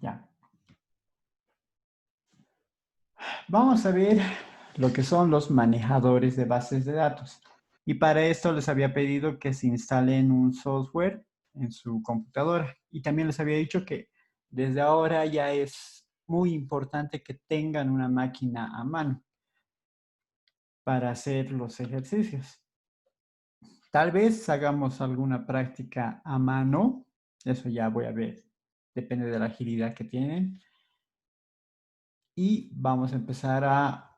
Ya. Vamos a ver lo que son los manejadores de bases de datos. Y para esto les había pedido que se instalen un software en su computadora. Y también les había dicho que desde ahora ya es muy importante que tengan una máquina a mano para hacer los ejercicios. Tal vez hagamos alguna práctica a mano. Eso ya voy a ver. Depende de la agilidad que tienen. Y vamos a empezar a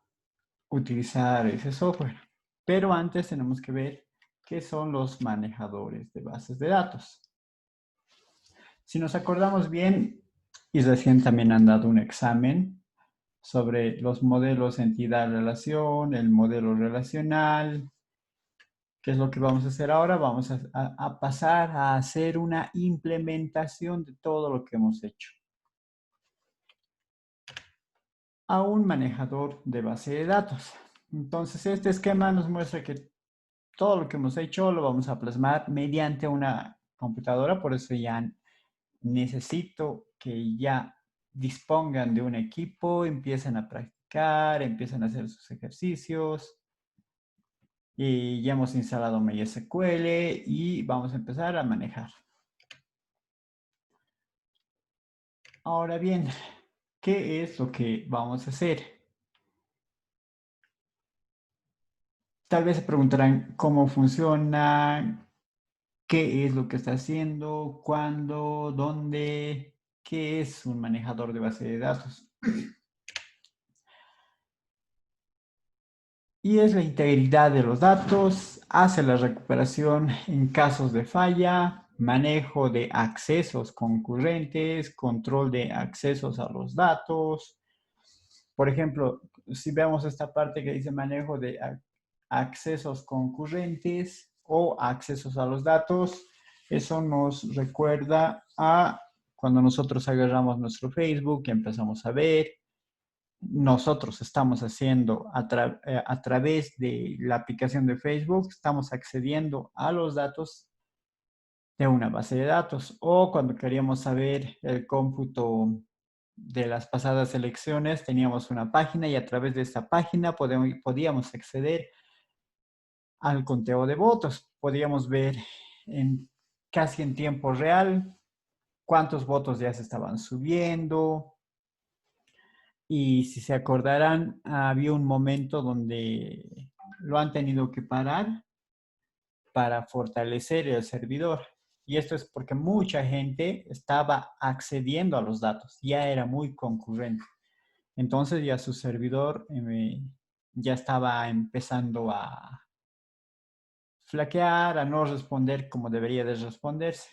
utilizar ese software. Pero antes tenemos que ver qué son los manejadores de bases de datos. Si nos acordamos bien, y recién también han dado un examen sobre los modelos entidad-relación, el modelo relacional. ¿Qué es lo que vamos a hacer ahora? Vamos a pasar a hacer una implementación de todo lo que hemos hecho a un manejador de base de datos. Entonces, este esquema nos muestra que todo lo que hemos hecho lo vamos a plasmar mediante una computadora, por eso ya necesito que ya dispongan de un equipo, empiecen a practicar, empiecen a hacer sus ejercicios. Y ya hemos instalado MySQL y vamos a empezar a manejar. Ahora bien, ¿qué es lo que vamos a hacer? Tal vez se preguntarán cómo funciona, qué es lo que está haciendo, cuándo, dónde, qué es un manejador de base de datos. Y es la integridad de los datos, hace la recuperación en casos de falla, manejo de accesos concurrentes, control de accesos a los datos. Por ejemplo, si vemos esta parte que dice manejo de accesos concurrentes o accesos a los datos, eso nos recuerda a cuando nosotros agarramos nuestro Facebook y empezamos a ver, nosotros estamos haciendo a través de la aplicación de Facebook, estamos accediendo a los datos de una base de datos. O cuando queríamos saber el cómputo de las pasadas elecciones, teníamos una página y a través de esta página podíamos acceder al conteo de votos. Podíamos ver casi en tiempo real cuántos votos ya se estaban subiendo. Y si se acordarán, había un momento donde lo han tenido que parar para fortalecer el servidor. Y esto es porque mucha gente estaba accediendo a los datos, ya era muy concurrente. Entonces ya su servidor ya estaba empezando a flaquear, a no responder como debería de responderse.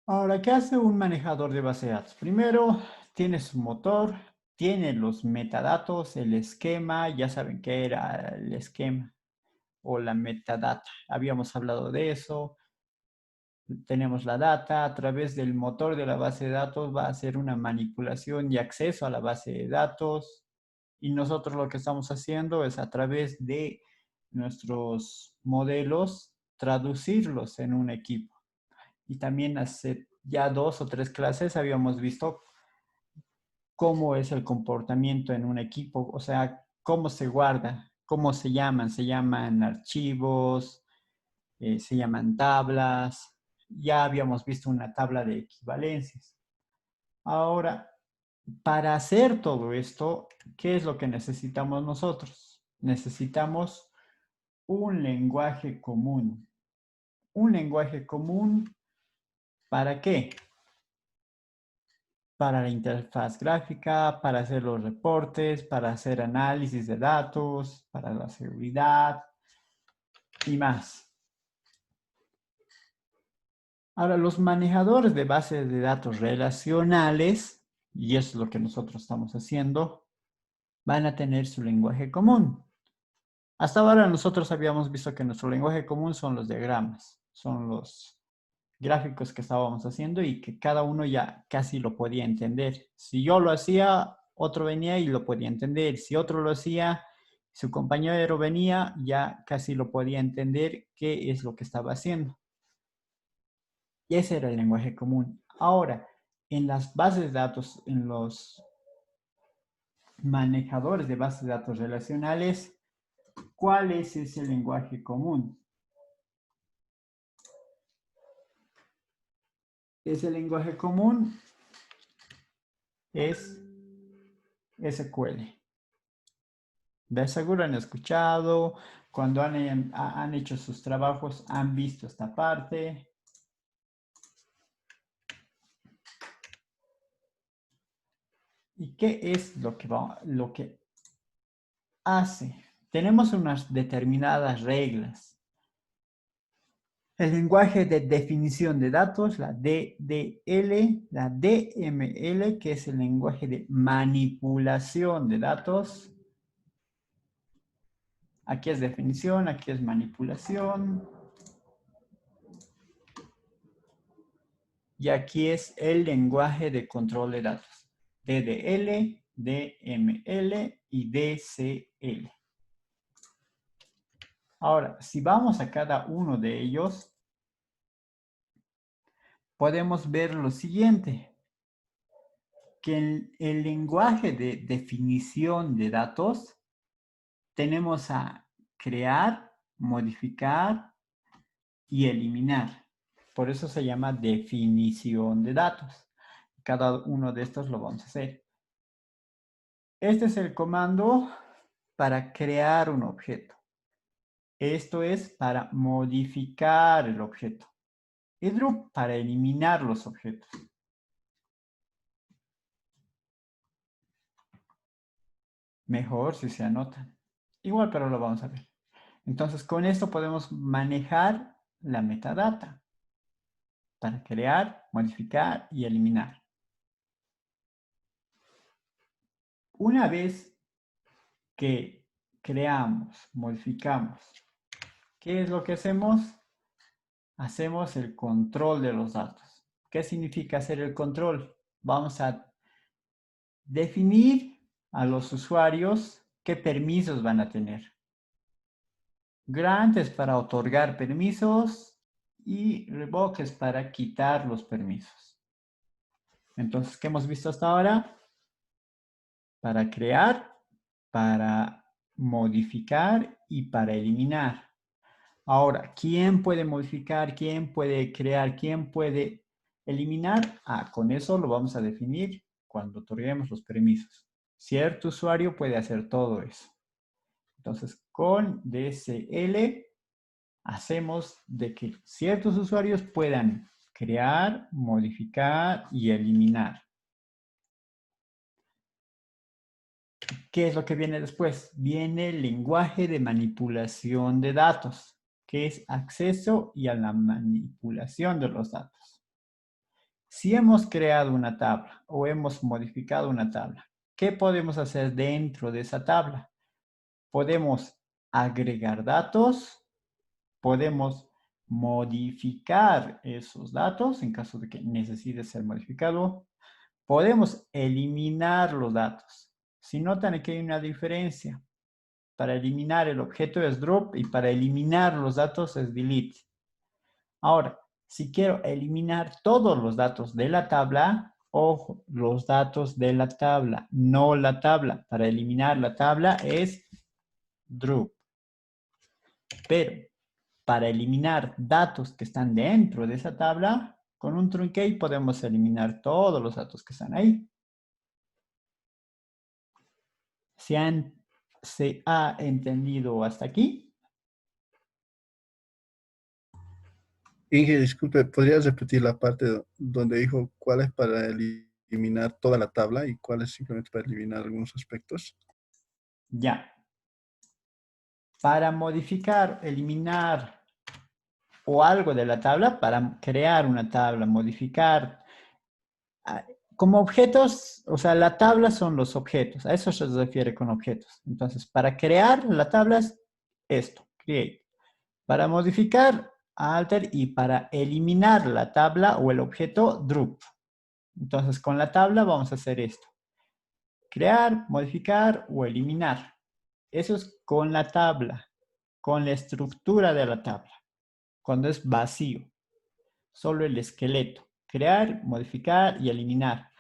Ahora, ¿qué hace un manejador de base de datos? Primero, tiene su motor, tiene los metadatos, el esquema, ya saben qué era el esquema o la metadata. Habíamos hablado de eso. Tenemos la data, a través del motor de la base de datos va a hacer una manipulación y acceso a la base de datos. Y nosotros lo que estamos haciendo es a través de nuestros modelos traducirlos en un equipo. Y también hace ya 2 o 3 clases habíamos visto cómo es el comportamiento en un equipo, o sea, cómo se guarda, cómo se llaman archivos, se llaman tablas. Ya habíamos visto una tabla de equivalencias. Ahora, para hacer todo esto, ¿qué es lo que necesitamos nosotros? Necesitamos un lenguaje común. ¿Un lenguaje común para qué? Para la interfaz gráfica, para hacer los reportes, para hacer análisis de datos, para la seguridad y más. Ahora, los manejadores de bases de datos relacionales, y eso es lo que nosotros estamos haciendo, van a tener su lenguaje común. Hasta ahora nosotros habíamos visto que nuestro lenguaje común son los diagramas, son los gráficos que estábamos haciendo y que cada uno ya casi lo podía entender. Si yo lo hacía, otro venía y lo podía entender. Si otro lo hacía, su compañero venía, ya casi lo podía entender qué es lo que estaba haciendo. Y ese era el lenguaje común. Ahora, en las bases de datos, en los manejadores de bases de datos relacionales, ¿cuál es ese lenguaje común? Ese lenguaje común es SQL. De seguro han escuchado, cuando han hecho sus trabajos, han visto esta parte. ¿Y qué es lo que hace? Tenemos unas determinadas reglas. El lenguaje de definición de datos, la DDL, la DML, que es el lenguaje de manipulación de datos. Aquí es definición, aquí es manipulación. Y aquí es el lenguaje de control de datos. DDL, DML y DCL. Ahora, si vamos a cada uno de ellos, podemos ver lo siguiente, que en el lenguaje de definición de datos tenemos a crear, modificar y eliminar. Por eso se llama definición de datos. Cada uno de estos lo vamos a hacer. Este es el comando para crear un objeto. Esto es para modificar el objeto. Y drop para eliminar los objetos. Mejor si se anotan. Igual, pero lo vamos a ver. Entonces, con esto podemos manejar la metadata para crear, modificar y eliminar. Una vez que creamos, modificamos, ¿qué es lo que hacemos? Hacemos el control de los datos. ¿Qué significa hacer el control? Vamos a definir a los usuarios qué permisos van a tener. Grant es para otorgar permisos y revoke es para quitar los permisos. Entonces, ¿qué hemos visto hasta ahora? Para crear, para modificar y para eliminar. Ahora, ¿quién puede modificar? ¿Quién puede crear? ¿Quién puede eliminar? Con eso lo vamos a definir cuando otorguemos los permisos. Cierto usuario puede hacer todo eso. Entonces, con DSL hacemos de que ciertos usuarios puedan crear, modificar y eliminar. ¿Qué es lo que viene después? Viene el lenguaje de manipulación de datos, que es acceso y a la manipulación de los datos. Si hemos creado una tabla o hemos modificado una tabla, ¿qué podemos hacer dentro de esa tabla? Podemos agregar datos, podemos modificar esos datos en caso de que necesite ser modificado. Podemos eliminar los datos. Si notan aquí hay una diferencia. Para eliminar el objeto es drop y para eliminar los datos es delete. Ahora, si quiero eliminar todos los datos de la tabla, ojo, los datos de la tabla, no la tabla. Para eliminar la tabla es drop. Pero para eliminar datos que están dentro de esa tabla, con un truncate podemos eliminar todos los datos que están ahí. ¿Se ha entendido hasta aquí? Inge, disculpe, ¿podrías repetir la parte donde dijo cuál es para eliminar toda la tabla y cuál es simplemente para eliminar algunos aspectos? Ya. Para modificar, eliminar o algo de la tabla, para crear una tabla, modificar. Como objetos, o sea, la tabla son los objetos. A eso se refiere con objetos. Entonces, para crear la tabla es esto, create. Para modificar, alter. Y para eliminar la tabla o el objeto, drop. Entonces, con la tabla vamos a hacer esto. Crear, modificar o eliminar. Eso es con la tabla, con la estructura de la tabla, cuando es vacío. solo el esqueleto. Crear, modificar y eliminar.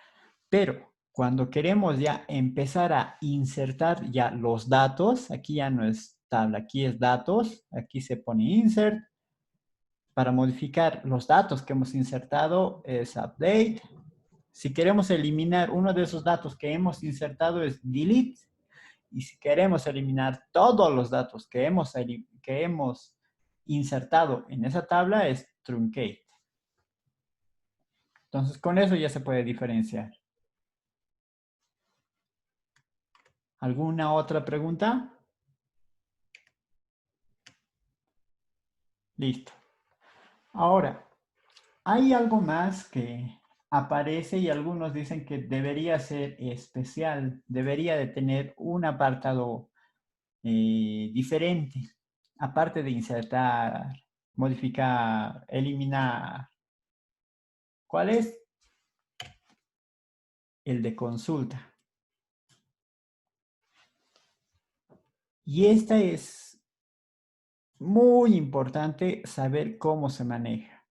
Pero cuando queremos ya empezar a insertar ya los datos, aquí ya no es tabla, aquí es datos, aquí se pone insert. Para modificar los datos que hemos insertado es update. Si queremos eliminar uno de esos datos que hemos insertado es delete. Y si queremos eliminar todos los datos que hemos insertado en esa tabla es truncate. Entonces, con eso ya se puede diferenciar. ¿Alguna otra pregunta? Listo. Ahora, hay algo más que aparece y algunos dicen que debería ser especial, debería de tener un apartado diferente, aparte de insertar, modificar, eliminar. ¿Cuál es? El de consulta. Y esta es muy importante saber cómo se maneja.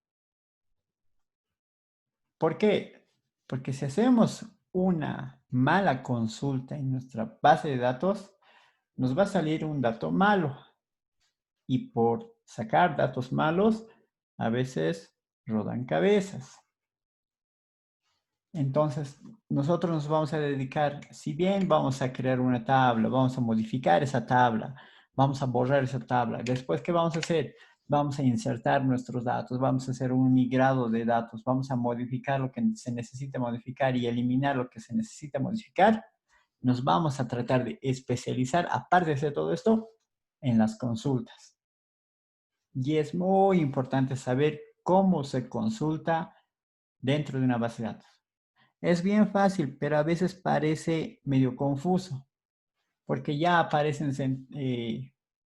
¿Por qué? Porque si hacemos una mala consulta en nuestra base de datos, nos va a salir un dato malo. Y por sacar datos malos, a veces rodan cabezas. Entonces, nosotros nos vamos a dedicar, si bien vamos a crear una tabla, vamos a modificar esa tabla, vamos a borrar esa tabla. Después, ¿qué vamos a hacer? Vamos a insertar nuestros datos, vamos a hacer un migrado de datos, vamos a modificar lo que se necesita modificar y eliminar lo que se necesita modificar. Nos vamos a tratar de especializar, aparte de hacer todo esto, en las consultas. Y es muy importante saber cómo se consulta dentro de una base de datos. Es bien fácil, pero a veces parece medio confuso, porque ya aparecen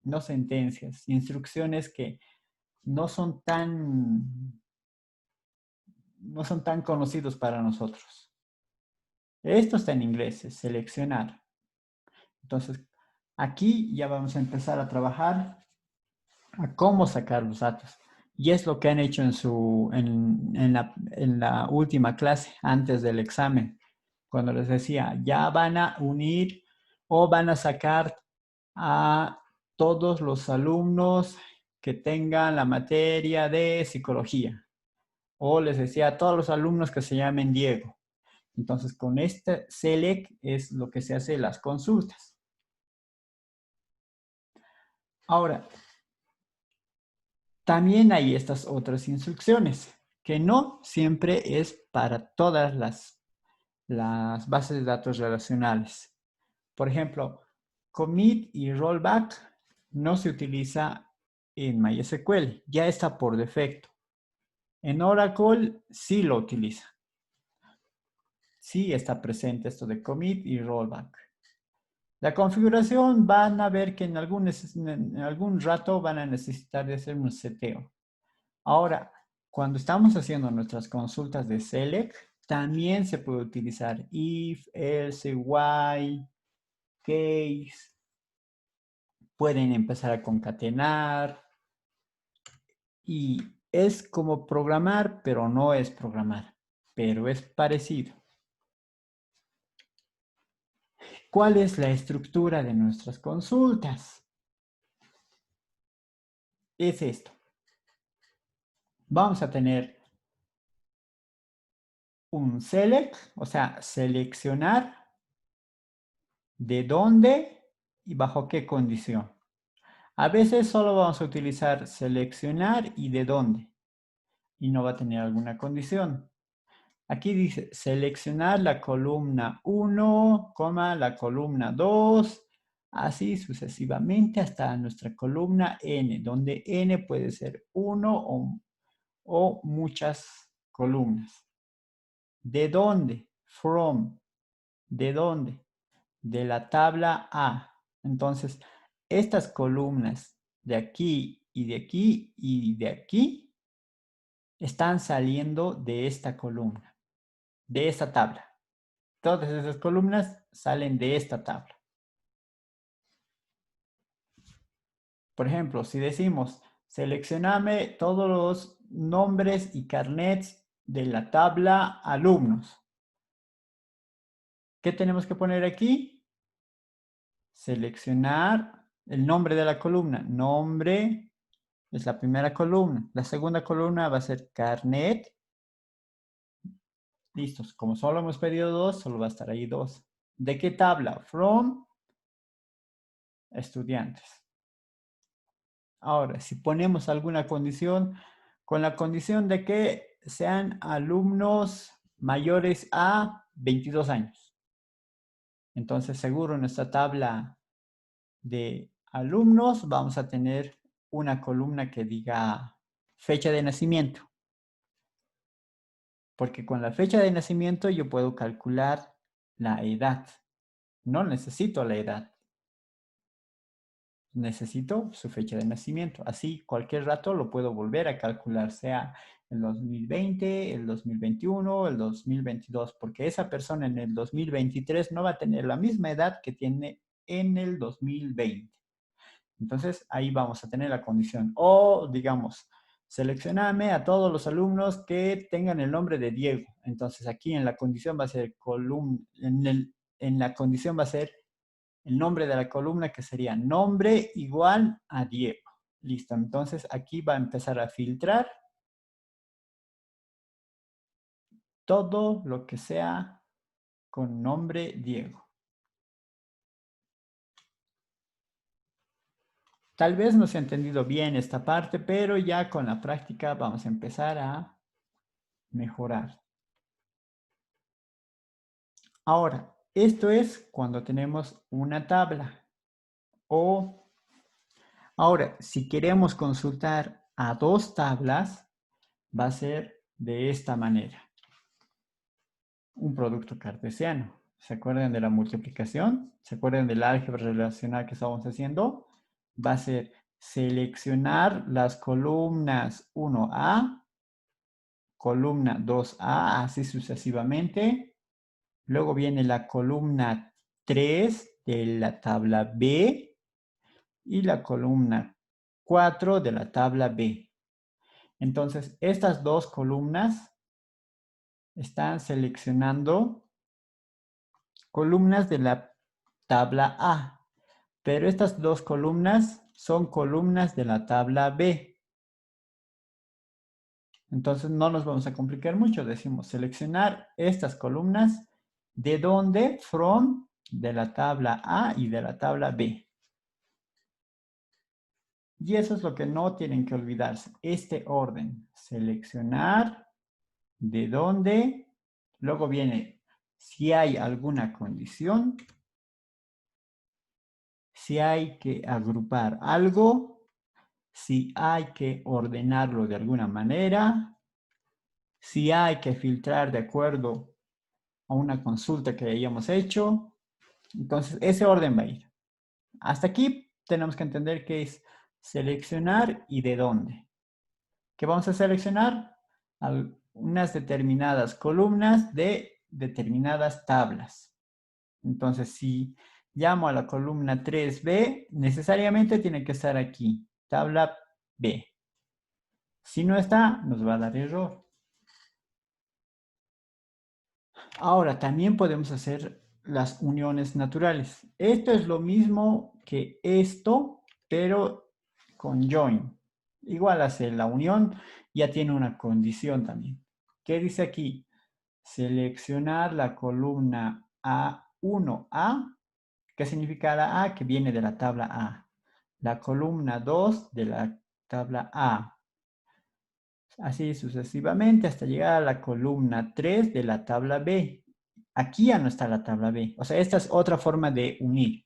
no sentencias, instrucciones que no son tan, no son tan conocidos para nosotros. Esto está en inglés, es seleccionar. Entonces, aquí ya vamos a empezar a trabajar a cómo sacar los datos. Y es lo que han hecho en la última clase, antes del examen, cuando les decía, ya van a unir o van a sacar a todos los alumnos que tengan la materia de psicología. O les decía a todos los alumnos que se llamen Diego. Entonces, con este select es lo que se hace las consultas. Ahora, también hay estas otras instrucciones, que no siempre es para todas las bases de datos relacionales. Por ejemplo, commit y rollback no se utiliza en MySQL, ya está por defecto. En Oracle sí lo utiliza. Sí está presente esto de commit y rollback. La configuración van a ver que en algún rato van a necesitar de hacer un seteo. Ahora, cuando estamos haciendo nuestras consultas de select, también se puede utilizar if, else, while, case. Pueden empezar a concatenar. Y es como programar, pero no es programar. Pero es parecido. ¿Cuál es la estructura de nuestras consultas? Es esto. Vamos a tener un select, o sea, seleccionar de dónde y bajo qué condición. A veces solo vamos a utilizar seleccionar y de dónde. Y no va a tener alguna condición. Aquí dice seleccionar la columna 1, la columna 2, así sucesivamente hasta nuestra columna n, donde n puede ser 1 o muchas columnas. ¿De dónde? From. ¿De dónde? De la tabla A. Entonces, estas columnas de aquí y de aquí y de aquí están saliendo de esta columna, de esta tabla. Todas esas columnas salen de esta tabla. Por ejemplo, si decimos, seleccioname todos los nombres y carnets de la tabla alumnos. ¿Qué tenemos que poner aquí? Seleccionar el nombre de la columna. Nombre es la primera columna. La segunda columna va a ser carnet. Listos. Como solo hemos pedido 2, solo va a estar ahí 2. ¿De qué tabla? From estudiantes. Ahora, si ponemos alguna condición, con la condición de que sean alumnos mayores a 22 años. Entonces, seguro en nuestra tabla de alumnos vamos a tener una columna que diga fecha de nacimiento. Porque con la fecha de nacimiento yo puedo calcular la edad. No necesito la edad. Necesito su fecha de nacimiento. Así, cualquier rato lo puedo volver a calcular, sea el 2020, el 2021, el 2022, porque esa persona en el 2023 no va a tener la misma edad que tiene en el 2020. Entonces, ahí vamos a tener la condición. O, digamos, seleccioname a todos los alumnos que tengan el nombre de Diego. Entonces, aquí en la condición va a ser en la condición va a ser el nombre de la columna, que sería nombre igual a Diego. Listo, entonces aquí va a empezar a filtrar todo lo que sea con nombre Diego. Tal vez no se ha entendido bien esta parte, pero ya con la práctica vamos a empezar a mejorar. Ahora, esto es cuando tenemos una tabla. Ahora, si queremos consultar a dos tablas, va a ser de esta manera. Un producto cartesiano. ¿Se acuerdan de la multiplicación? ¿Se acuerdan del álgebra relacional que estábamos haciendo? Va a ser seleccionar las columnas 1A, columna 2A, así sucesivamente. Luego viene la columna 3 de la tabla B y la columna 4 de la tabla B. Entonces, estas dos columnas están seleccionando columnas de la tabla A, pero estas dos columnas son columnas de la tabla B. Entonces no nos vamos a complicar mucho. Decimos seleccionar estas columnas de donde, from, de la tabla A y de la tabla B. Y eso es lo que no tienen que olvidarse. Este orden. Seleccionar de dónde. Luego viene si hay alguna condición. Si hay que agrupar algo. Si hay que ordenarlo de alguna manera. Si hay que filtrar de acuerdo a una consulta que hayamos hecho. Entonces, ese orden va a ir. Hasta aquí tenemos que entender qué es seleccionar y de dónde. ¿Qué vamos a seleccionar? Unas determinadas columnas de determinadas tablas. Entonces, si llamo a la columna 3B, necesariamente tiene que estar aquí, tabla B. Si no está, nos va a dar error. Ahora, también podemos hacer las uniones naturales. Esto es lo mismo que esto, pero con join. Igual hace la unión, ya tiene una condición también. ¿Qué dice aquí? Seleccionar la columna A1A. ¿Qué significa la A? Que viene de la tabla A. La columna 2 de la tabla A. Así sucesivamente hasta llegar a la columna 3 de la tabla B. Aquí ya no está la tabla B. O sea, esta es otra forma de unir.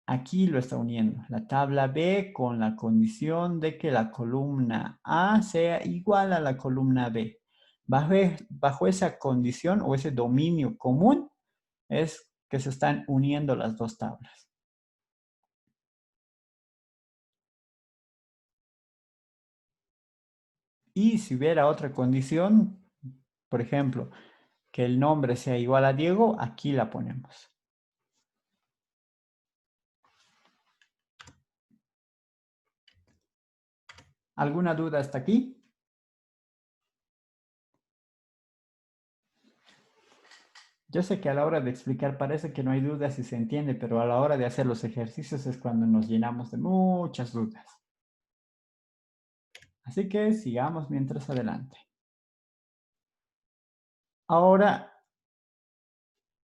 Aquí lo está uniendo. La tabla B con la condición de que la columna A sea igual a la columna B. Bajo esa condición o ese dominio común es que se están uniendo las dos tablas. Y si hubiera otra condición, por ejemplo, que el nombre sea igual a Diego, aquí la ponemos. ¿Alguna duda hasta aquí? Yo sé que a la hora de explicar parece que no hay dudas y se entiende, pero a la hora de hacer los ejercicios es cuando nos llenamos de muchas dudas. Así que sigamos mientras adelante. Ahora,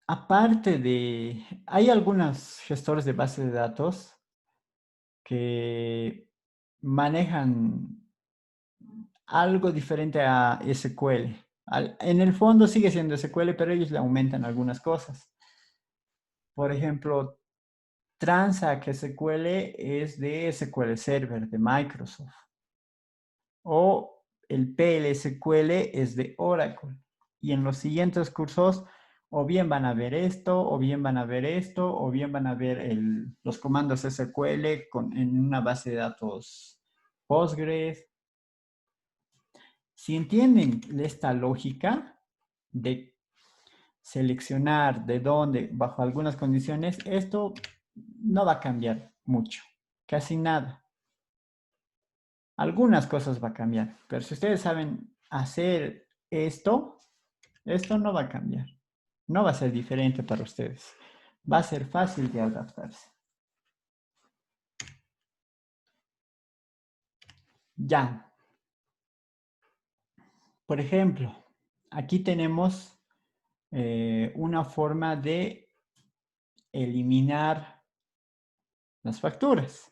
aparte de... Hay algunos gestores de base de datos que manejan algo diferente a SQL. En el fondo sigue siendo SQL, pero ellos le aumentan algunas cosas. Por ejemplo, Transact SQL es de SQL Server de Microsoft. O el PLSQL es de Oracle. Y en los siguientes cursos, o bien van a ver esto, o bien van a ver esto, o bien van a ver los comandos SQL en una base de datos Postgres. Si entienden esta lógica de seleccionar de dónde, bajo algunas condiciones, esto no va a cambiar mucho, casi nada. Algunas cosas va a cambiar, pero si ustedes saben hacer esto no va a cambiar. No va a ser diferente para ustedes. Va a ser fácil de adaptarse. Ya. Por ejemplo, aquí tenemos una forma de eliminar las facturas.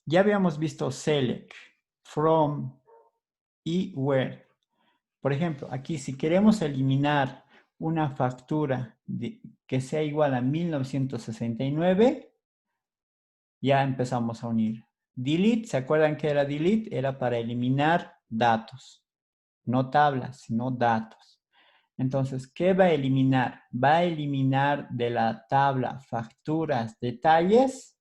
Ya habíamos visto select, from y where. Por ejemplo, aquí si queremos eliminar una factura que sea igual a 1969, ya empezamos a unir. Delete, ¿se acuerdan que era delete? Era para eliminar datos, no tablas, sino datos. Entonces, ¿qué va a eliminar? Va a eliminar de la tabla facturas, detalles.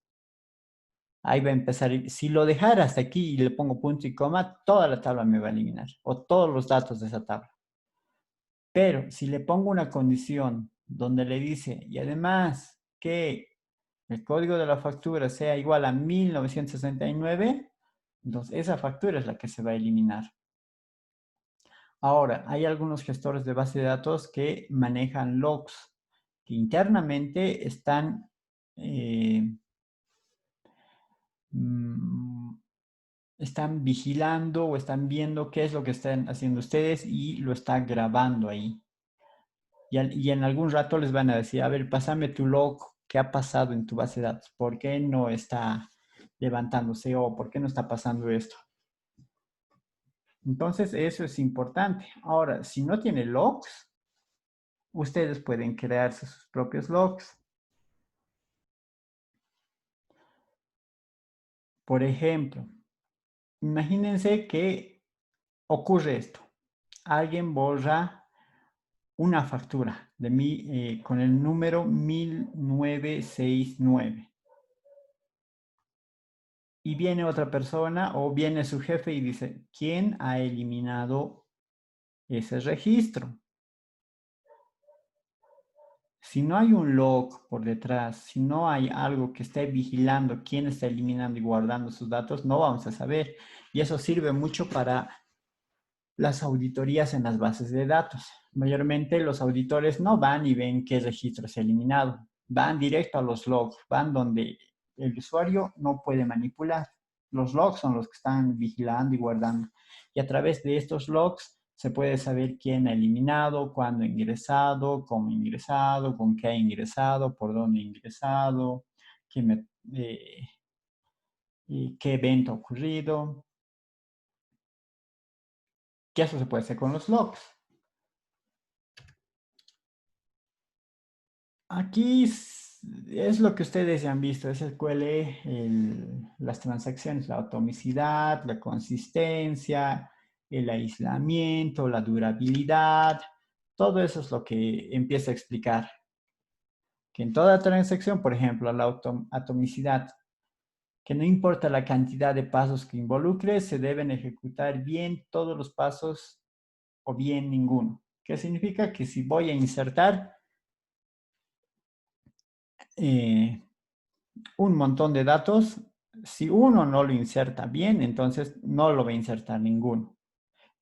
Ahí va a empezar. Si lo dejara hasta aquí y le pongo punto y coma, toda la tabla me va a eliminar o todos los datos de esa tabla. Pero si le pongo una condición donde le dice, y además que el código de la factura sea igual a 1969, entonces esa factura es la que se va a eliminar. Ahora, hay algunos gestores de base de datos que manejan logs, que internamente mm, están vigilando o están viendo qué es lo que están haciendo ustedes y lo están grabando ahí. Y en algún rato les van a decir, a ver, pásame tu log, ¿qué ha pasado en tu base de datos? ¿Por qué no está levantándose o por qué no está pasando esto? Entonces, eso es importante. Ahora, si no tiene logs, ustedes pueden crearse sus propios logs. Por ejemplo, imagínense que ocurre esto. Alguien borra una factura con el número 1969. Y viene otra persona o viene su jefe y dice, ¿quién ha eliminado ese registro? Si no hay un log por detrás, si no hay algo que esté vigilando quién está eliminando y guardando sus datos, no vamos a saber. Y eso sirve mucho para las auditorías en las bases de datos. Mayormente los auditores no van y ven qué registro se ha eliminado. Van directo a los logs, van donde el usuario no puede manipular. Los logs son los que están vigilando y guardando. Y a través de estos logs se puede saber quién ha eliminado, cuándo ha ingresado, cómo ha ingresado, con qué ha ingresado, por dónde ha ingresado, qué evento ha ocurrido. Que eso se puede hacer con los logs. Aquí es lo que ustedes ya han visto, SQL, las transacciones, la atomicidad, la consistencia, el aislamiento, la durabilidad, todo eso es lo que empieza a explicar. Que en toda transacción, por ejemplo, la atomicidad, que no importa la cantidad de pasos que involucre, se deben ejecutar bien todos los pasos o bien ninguno. ¿Qué significa? Que si voy a insertar un montón de datos, Si uno no lo inserta bien, entonces no lo va a insertar ninguno.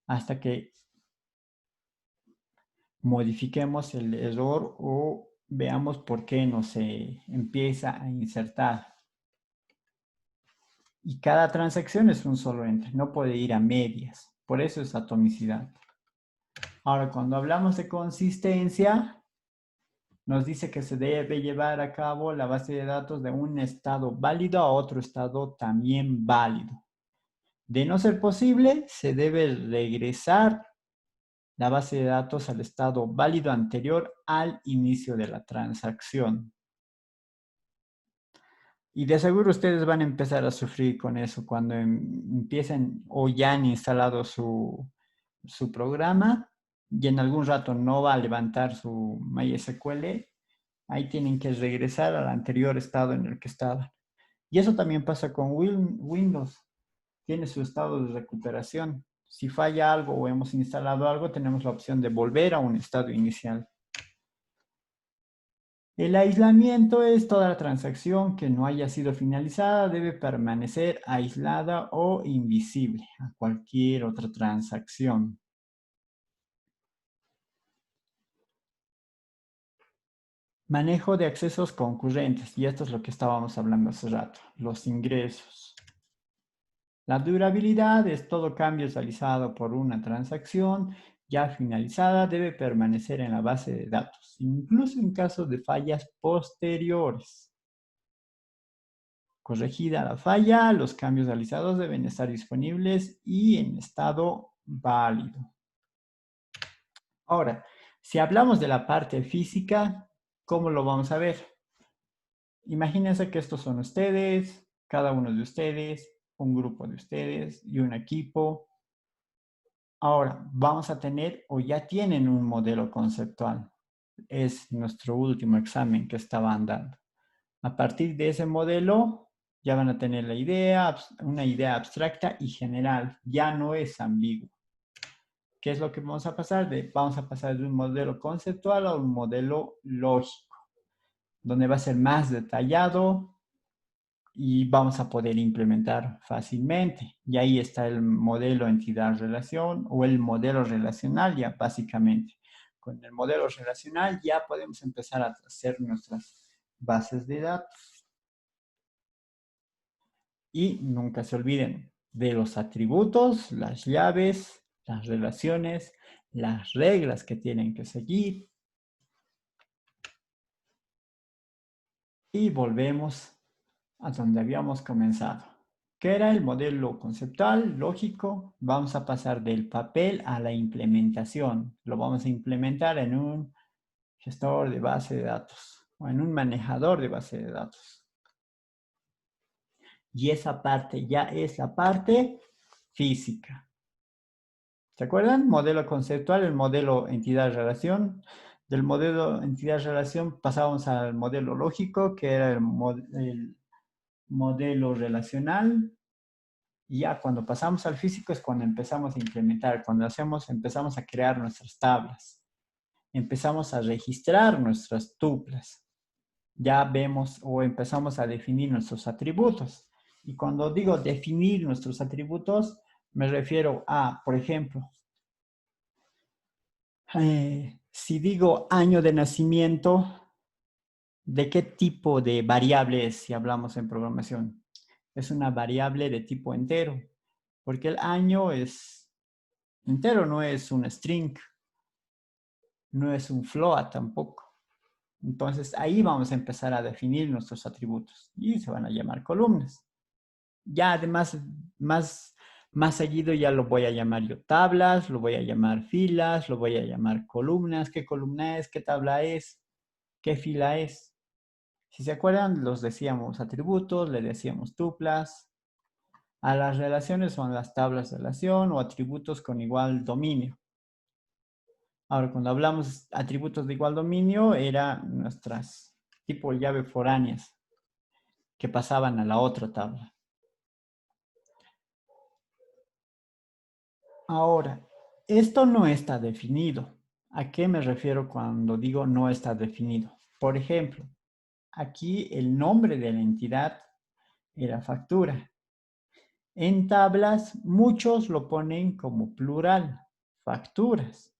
Hasta que modifiquemos el error o veamos por qué no se empieza a insertar. Y cada transacción es un solo ente, no puede ir a medias. Por eso es atomicidad. Ahora, cuando hablamos de consistencia, nos dice que se debe llevar a cabo la base de datos de un estado válido a otro estado también válido. De no ser posible, se debe regresar la base de datos al estado válido anterior al inicio de la transacción. Y de seguro ustedes van a empezar a sufrir con eso cuando empiecen o ya han instalado su programa y en algún rato no va a levantar su MySQL. Ahí tienen que regresar al anterior estado en el que estaban. Y eso también pasa con Windows. Tiene su estado de recuperación. Si falla algo o hemos instalado algo, tenemos la opción de volver a un estado inicial. El aislamiento es toda la transacción que no haya sido finalizada debe permanecer aislada o invisible a cualquier otra transacción. Manejo de accesos concurrentes, y esto es lo que estábamos hablando hace rato, los ingresos. La durabilidad es todo cambio realizado por una transacción ya finalizada debe permanecer en la base de datos, incluso en caso de fallas posteriores. Corregida la falla, los cambios realizados deben estar disponibles y en estado válido. Ahora, si hablamos de la parte física, ¿cómo lo vamos a ver? Imagínense que estos son ustedes, cada uno de ustedes, un grupo de ustedes y un equipo. Ahora, vamos a tener o ya tienen un modelo conceptual. Es nuestro último examen que estaban dando. A partir de ese modelo, ya van a tener la idea, una idea abstracta y general. Ya no es ambiguo. ¿Qué es lo que vamos a pasar? Vamos a pasar de un modelo conceptual a un modelo lógico, donde va a ser más detallado y vamos a poder implementar fácilmente. Y ahí está el modelo entidad-relación o el modelo relacional ya básicamente. Con el modelo relacional ya podemos empezar a hacer nuestras bases de datos. Y nunca se olviden de los atributos, las llaves, las relaciones, las reglas que tienen que seguir. Y volvemos a donde habíamos comenzado, que era el modelo conceptual, lógico. Vamos a pasar del papel a la implementación. Lo vamos a implementar en un gestor de base de datos o en un manejador de base de datos. Y esa parte ya es la parte física. ¿Se acuerdan? Modelo conceptual, el modelo entidad-relación. Del modelo entidad-relación pasábamos al modelo lógico, que era el modelo relacional. Y ya cuando pasamos al físico es cuando empezamos a implementar, cuando empezamos a crear nuestras tablas. Empezamos a registrar nuestras tuplas. Ya vemos o empezamos a definir nuestros atributos. Y cuando digo definir nuestros atributos, me refiero a, por ejemplo, si digo año de nacimiento, ¿de qué tipo de variable es si hablamos en programación? Es una variable de tipo entero, porque el año es entero, no es un string, no es un float tampoco. Entonces ahí vamos a empezar a definir nuestros atributos y se van a llamar columnas. Ya además, más seguido ya lo voy a llamar yo tablas, lo voy a llamar filas, lo voy a llamar columnas. ¿Qué columna es? ¿Qué tabla es? ¿Qué fila es? Si se acuerdan, los decíamos atributos, le decíamos tuplas. A las relaciones son las tablas de relación o atributos con igual dominio. Ahora, cuando hablamos atributos de igual dominio, eran nuestras tipo llave foráneas que pasaban a la otra tabla. Ahora, esto no está definido. ¿A qué me refiero cuando digo no está definido? Por ejemplo, aquí el nombre de la entidad era factura. En tablas, muchos lo ponen como plural, facturas,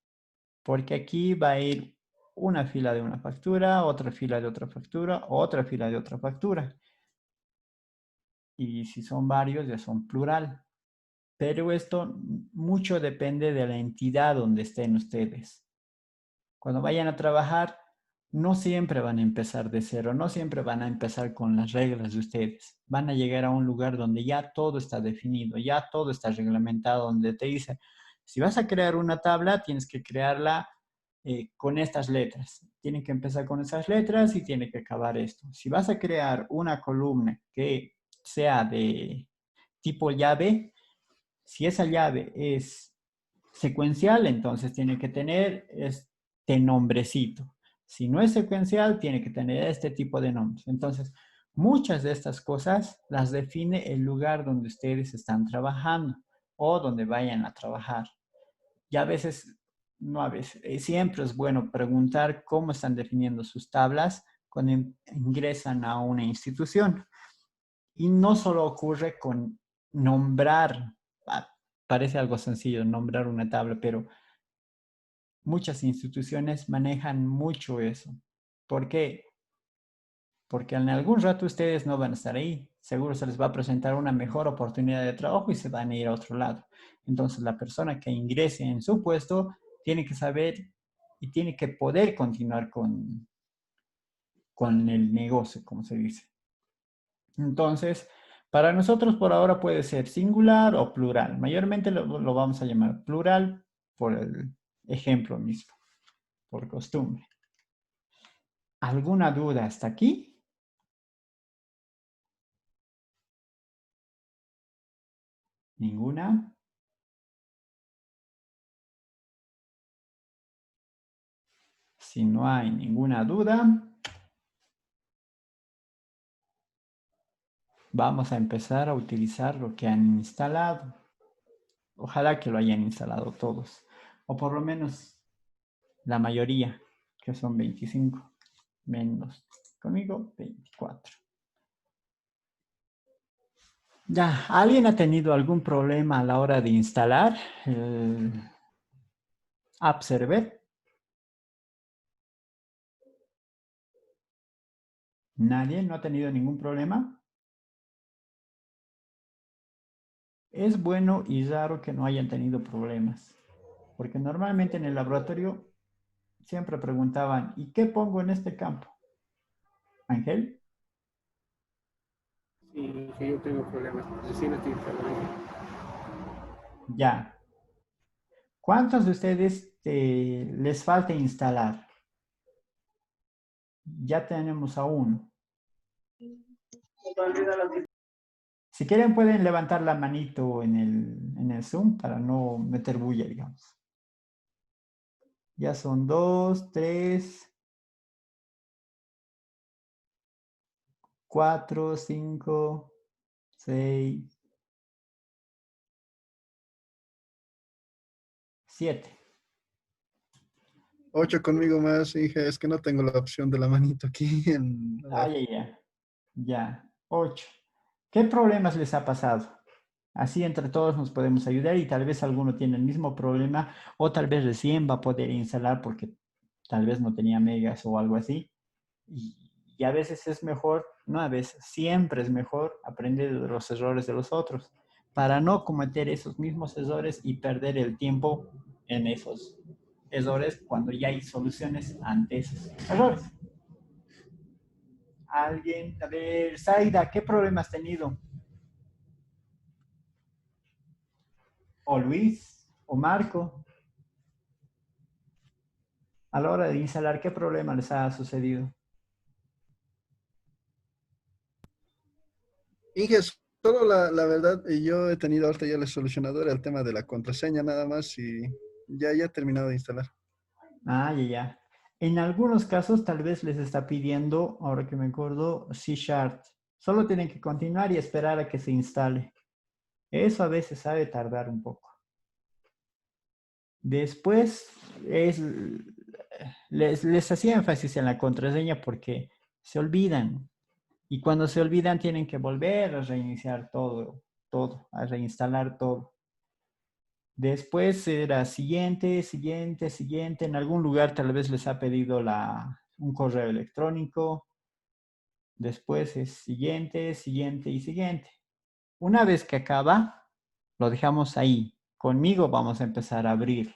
porque aquí va a ir una fila de una factura, otra fila de otra factura, otra fila de otra factura. Y si son varios, ya son plural. Pero esto mucho depende de la entidad donde estén ustedes. Cuando vayan a trabajar, no siempre van a empezar de cero, no siempre van a empezar con las reglas de ustedes. Van a llegar a un lugar donde ya todo está definido, ya todo está reglamentado, donde te dice, si vas a crear una tabla, tienes que crearla con estas letras. Tienen que empezar con esas letras y tiene que acabar esto. Si vas a crear una columna que sea de tipo llave, si esa llave es secuencial, entonces tiene que tener este nombrecito. Si no es secuencial, tiene que tener este tipo de nombres. Entonces, muchas de estas cosas las define el lugar donde ustedes están trabajando o donde vayan a trabajar. Y a veces, no a veces, siempre es bueno preguntar cómo están definiendo sus tablas cuando ingresan a una institución. Y no solo ocurre con nombrar, parece algo sencillo, nombrar una tabla, pero muchas instituciones manejan mucho eso. ¿Por qué? Porque en algún rato ustedes no van a estar ahí. Seguro se les va a presentar una mejor oportunidad de trabajo y se van a ir a otro lado. Entonces la persona que ingrese en su puesto tiene que saber y tiene que poder continuar con el negocio, como se dice. Entonces, para nosotros por ahora puede ser singular o plural. Mayormente lo vamos a llamar plural por el ejemplo mismo, por costumbre. ¿Alguna duda hasta aquí? ¿Ninguna? Si no hay ninguna duda, vamos a empezar a utilizar lo que han instalado. Ojalá que lo hayan instalado todos, o por lo menos la mayoría, que son 25, menos conmigo 24. Ya, ¿alguien ha tenido algún problema a la hora de instalar el App Server? ¿Nadie? ¿No ha tenido ningún problema? Es bueno y raro que no hayan tenido problemas, porque normalmente en el laboratorio siempre preguntaban, ¿y qué pongo en este campo? Ángel, Sí, que yo tengo problemas. Recién estoy instalando. ya. ¿Cuántos de ustedes les falta instalar? Ya tenemos a uno. Si quieren pueden levantar la manito en el Zoom para no meter bulla, digamos. Ya son 2, 3, 4, 5, 6, 7. 8 conmigo más, hija, es que no tengo la opción de la manito aquí en Ah, abajo. ya. 8. ¿Qué problemas les ha pasado? Así entre todos nos podemos ayudar y tal vez alguno tiene el mismo problema o tal vez recién va a poder instalar porque tal vez no tenía megas o algo así. Y a veces es mejor, no a veces, siempre es mejor aprender de los errores de los otros para no cometer esos mismos errores y perder el tiempo en esos errores cuando ya hay soluciones ante esos errores. Alguien, a ver, Zaida, ¿qué problema has tenido? O Luis, o Marco, a la hora de instalar, ¿qué problema les ha sucedido? Inge, solo la verdad, yo he tenido ahorita ya el solucionador, el tema de la contraseña nada más y ya he terminado de instalar. Ah, ya. En algunos casos tal vez les está pidiendo, ahora que me acuerdo, C Sharp. Solo tienen que continuar y esperar a que se instale. Eso a veces sabe tardar un poco. Después les hacía énfasis en la contraseña porque se olvidan. Y cuando se olvidan tienen que volver a reiniciar todo, a reinstalar todo. Después era siguiente, siguiente, siguiente. En algún lugar tal vez les ha pedido un correo electrónico. Después es siguiente, siguiente y siguiente. Una vez que acaba, lo dejamos ahí. Conmigo vamos a empezar a abrirlo.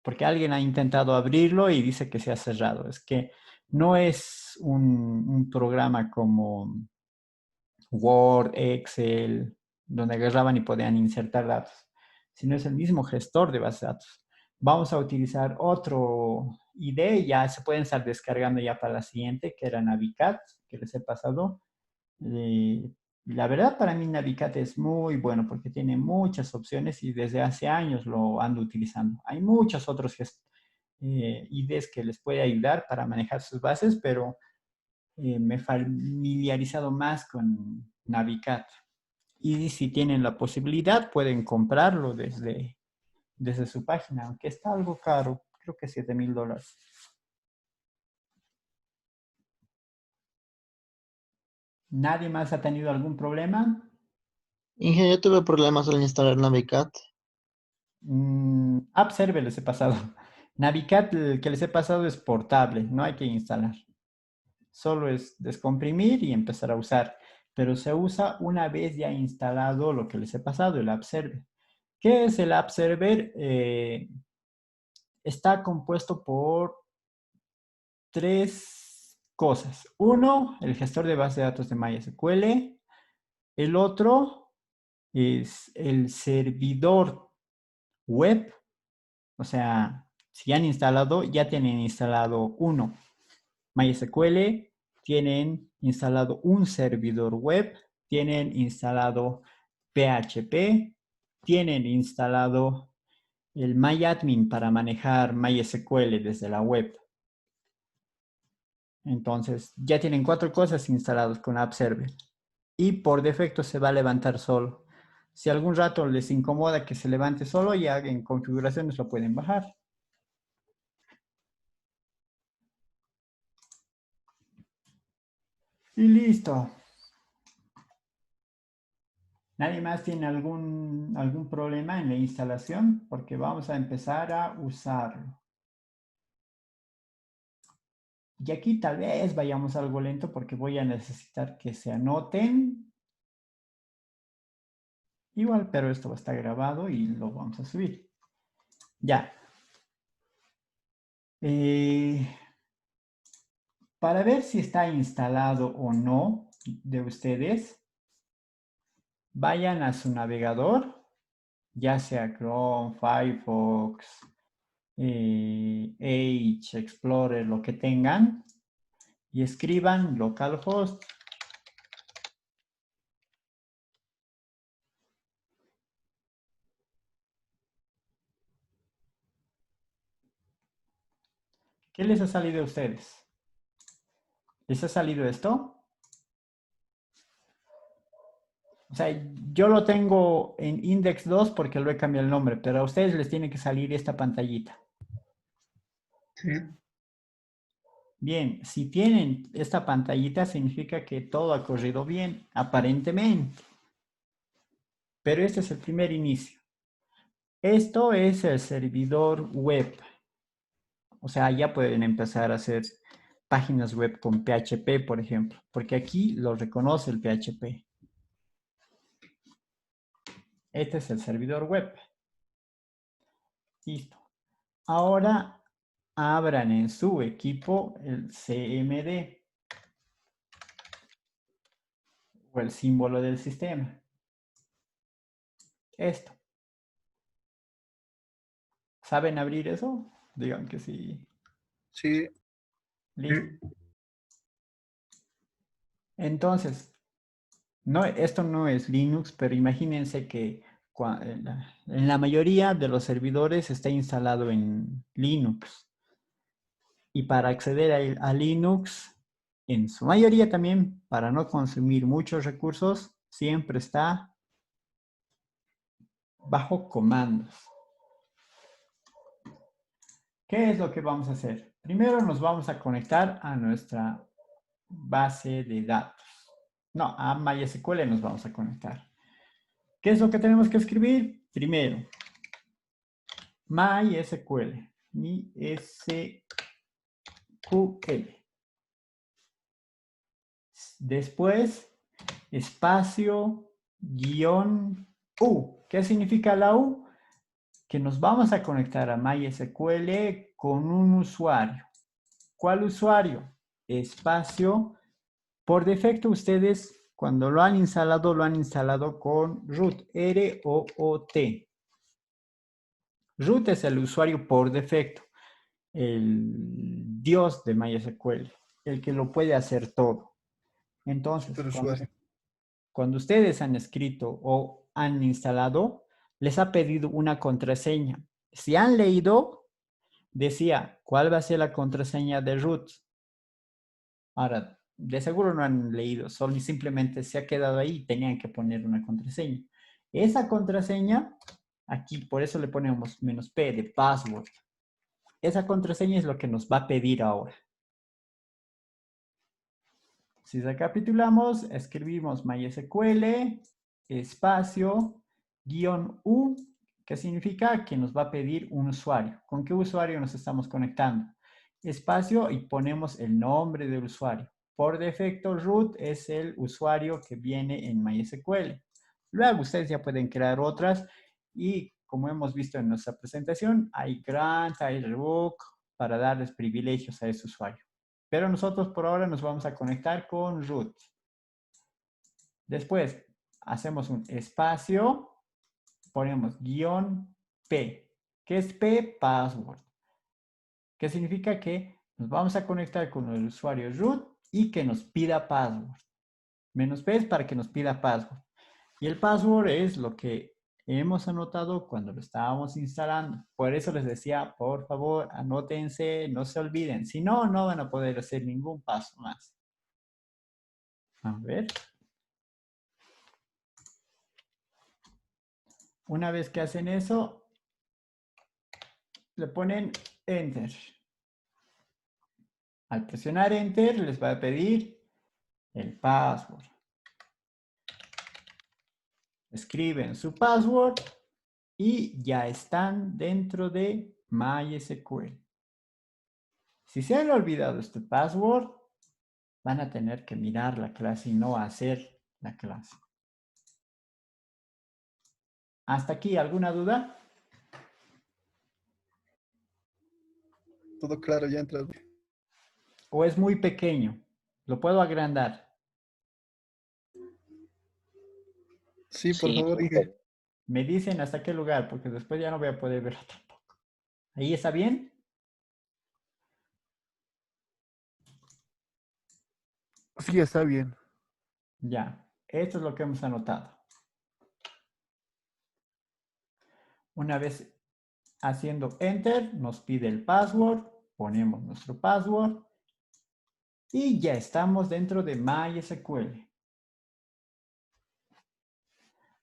Porque alguien ha intentado abrirlo y dice que se ha cerrado. Es que no es un programa como Word, Excel, donde agarraban y podían insertar datos, sino es el mismo gestor de bases de datos. Vamos a utilizar otro ID, ya se pueden estar descargando ya para la siguiente, que era Navicat, que les he pasado. La verdad, para mí Navicat es muy bueno porque tiene muchas opciones y desde hace años lo ando utilizando. Hay muchos otros IDs que les puede ayudar para manejar sus bases, pero me he familiarizado más con Navicat. Y si tienen la posibilidad, pueden comprarlo desde su página, aunque está algo caro, creo que $7,000. ¿Nadie más ha tenido algún problema? Inge, yo tuve problemas al instalar Navicat. AppServer les he pasado. Navicat, el que les he pasado es portable, no hay que instalar. Solo es descomprimir y empezar a usar. Pero se usa una vez ya instalado lo que les he pasado, el AppServer. ¿Qué es el AppServer? Está compuesto por tres cosas. Uno, el gestor de base de datos de MySQL. El otro es el servidor web. O sea, si han instalado, ya tienen instalado uno. MySQL, tienen instalado un servidor web, tienen instalado PHP, tienen instalado el MyAdmin para manejar MySQL desde la web. Entonces, ya tienen 4 cosas instaladas con AppServer. Y por defecto se va a levantar solo. Si algún rato les incomoda que se levante solo, ya en configuraciones lo pueden bajar. Y listo. ¿Nadie más tiene algún problema en la instalación? Porque vamos a empezar a usarlo. Y aquí tal vez vayamos algo lento porque voy a necesitar que se anoten. Igual, pero esto va a estar grabado y lo vamos a subir. Ya. Para ver si está instalado o no de ustedes, vayan a su navegador, ya sea Chrome, Firefox, Edge, Explorer, lo que tengan, y escriban localhost. ¿Qué les ha salido a ustedes? ¿Les ha salido esto? O sea, yo lo tengo en Index 2 porque lo he cambiado el nombre, pero a ustedes les tiene que salir esta pantallita. Sí. Bien, si tienen esta pantallita significa que todo ha corrido bien, aparentemente. Pero este es el primer inicio. Esto es el servidor web. O sea, ya pueden empezar a hacer páginas web con PHP, por ejemplo, porque aquí lo reconoce el PHP. Este es el servidor web. Listo. Ahora abran en su equipo el CMD o el símbolo del sistema. Esto. ¿Saben abrir eso? Digan que sí. Sí. Listo. Entonces, no, esto no es Linux, pero imagínense que en la mayoría de los servidores está instalado en Linux. Y para acceder a Linux, en su mayoría también, para no consumir muchos recursos, siempre está bajo comandos. ¿Qué es lo que vamos a hacer? Primero nos vamos a conectar a nuestra base de datos. No, a MySQL nos vamos a conectar. ¿Qué es lo que tenemos que escribir? Primero, MySQL. Después, espacio, guión U. ¿Qué significa la U? Que nos vamos a conectar a MySQL con un usuario. ¿Cuál usuario? Espacio. Por defecto, ustedes, cuando lo han instalado con root, R-O-O-T. Root es el usuario por defecto, el dios de MySQL, el que lo puede hacer todo. Entonces, Superusuario. cuando ustedes han escrito o han instalado, les ha pedido una contraseña. Si han leído, decía, ¿cuál va a ser la contraseña de root? Ahora, de seguro no han leído, solo y simplemente se ha quedado ahí y tenían que poner una contraseña. Esa contraseña, aquí por eso le ponemos -p de password. Esa contraseña es lo que nos va a pedir ahora. Si recapitulamos, escribimos MySQL, espacio, guión U, que significa que nos va a pedir un usuario. ¿Con qué usuario nos estamos conectando? Espacio y ponemos el nombre del usuario. Por defecto, root es el usuario que viene en MySQL. Luego ustedes ya pueden crear otras y como hemos visto en nuestra presentación, hay grant, hay revoke para darles privilegios a ese usuario. Pero nosotros por ahora nos vamos a conectar con root. Después hacemos un espacio, ponemos guión P. ¿Qué es P? Password. ¿Qué significa? Que nos vamos a conectar con el usuario root y que nos pida password. -P es para que nos pida password. Y el password es lo que hemos anotado cuando lo estábamos instalando. Por eso les decía, por favor, anótense, no se olviden. Si no, no van a poder hacer ningún paso más. A ver. Una vez que hacen eso, le ponen Enter. Al presionar Enter, les va a pedir el password. Escriben su password y ya están dentro de MySQL. Si se han olvidado este password, van a tener que mirar la clase y no hacer la clase. ¿Hasta aquí alguna duda? Todo claro, ya entra. ¿O es muy pequeño? ¿Lo puedo agrandar? Sí, por Sí. favor, Inge. Me dicen hasta qué lugar, porque después ya no voy a poder verlo tampoco. ¿Ahí está bien? Sí, está bien. Ya, esto es lo que hemos anotado. Una vez haciendo Enter, nos pide el password, ponemos nuestro password y ya estamos dentro de MySQL.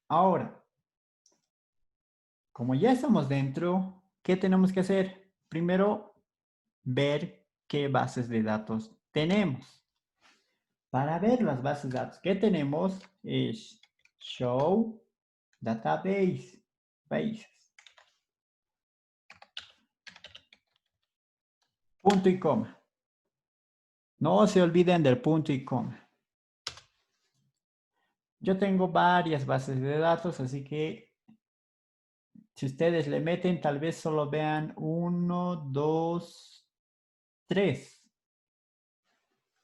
Ahora, como ya estamos dentro, ¿qué tenemos que hacer? Primero, ver qué bases de datos tenemos. Para ver las bases de datos que tenemos es show database bases. Punto y coma. No se olviden del punto y coma. Yo tengo varias bases de datos, así que si ustedes le meten, tal vez solo vean 1, 2, 3,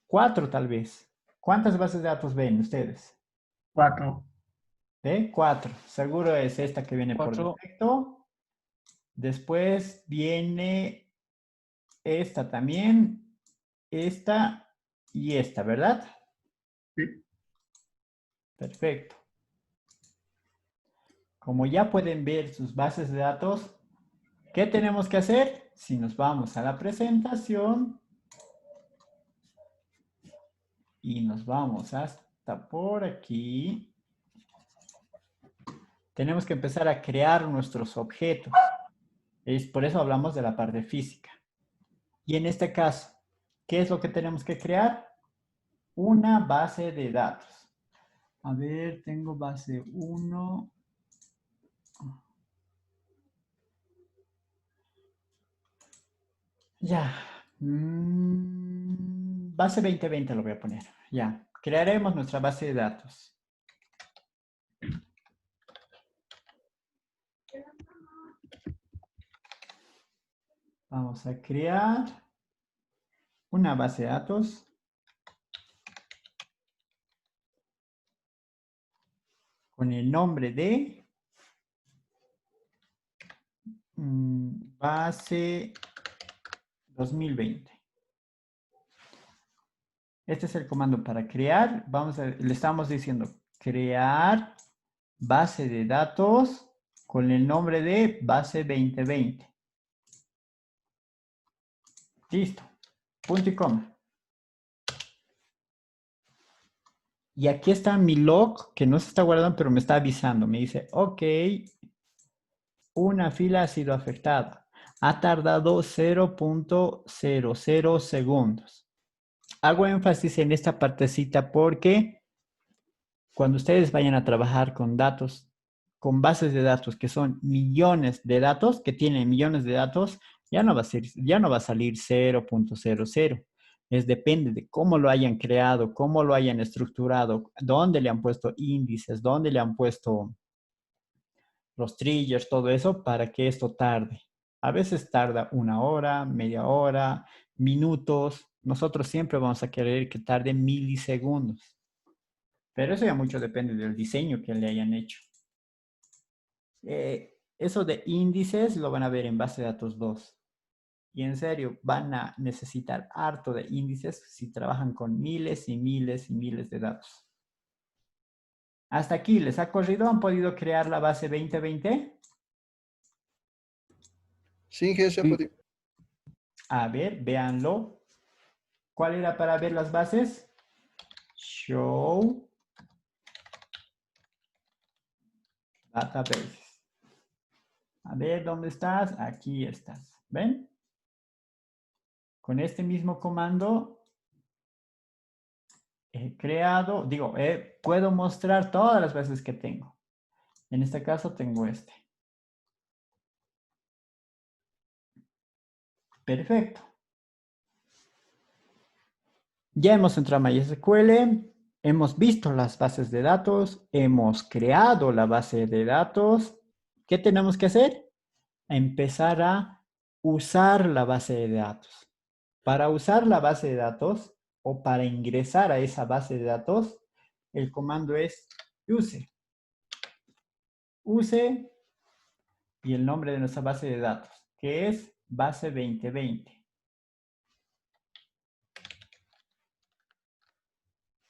4 tal vez. ¿Cuántas bases de datos ven ustedes? 4. ¿Ve? 4. Seguro es esta que viene por 4. defecto. Después viene esta también, esta y esta, ¿verdad? Sí. Perfecto. Como ya pueden ver sus bases de datos, ¿qué tenemos que hacer? Si nos vamos a la presentación y nos vamos hasta por aquí, tenemos que empezar a crear nuestros objetos. Por eso hablamos de la parte física. Y en este caso, ¿qué es lo que tenemos que crear? una base de datos. A ver, tengo base 1. Ya. Base 2020 lo voy a poner. Ya. Crearemos nuestra base de datos. Vamos a crear una base de datos. Con el nombre de base 2020. Este es el comando para crear. Le estamos diciendo crear base de datos con el nombre de base 2020. Listo. Punto y coma. Y aquí está mi log que no se está guardando, pero me está avisando. Me dice, ok, una fila ha sido afectada. Ha tardado 0.00 segundos. Hago énfasis en esta partecita porque cuando ustedes vayan a trabajar con datos, con bases de datos que son millones de datos, que tienen millones de datos, ya no va a salir 0.00. Depende de cómo lo hayan creado, cómo lo hayan estructurado, dónde le han puesto índices, dónde le han puesto los triggers, todo eso, para que esto tarde. A veces tarda 1 hora, media hora, minutos. Nosotros siempre vamos a querer que tarde milisegundos. Pero eso ya mucho depende del diseño que le hayan hecho. Eso de índices lo van a ver en base de datos 2. Y en serio, van a necesitar harto de índices si trabajan con miles y miles y miles de datos. ¿Hasta aquí les ha corrido? ¿Han podido crear la base 2020? Sí, Inge, se ha podido. A ver, véanlo. ¿Cuál era para ver las bases? Show databases. A ver, ¿dónde estás? Aquí estás. ¿Ven? Con este mismo comando he creado, puedo mostrar todas las bases que tengo. En este caso tengo este. Perfecto. Ya hemos entrado a MySQL, hemos visto las bases de datos, hemos creado la base de datos. ¿Qué tenemos que hacer? Empezar a usar la base de datos. Para usar la base de datos o para ingresar a esa base de datos, el comando es use. Use y el nombre de nuestra base de datos, que es base 2020.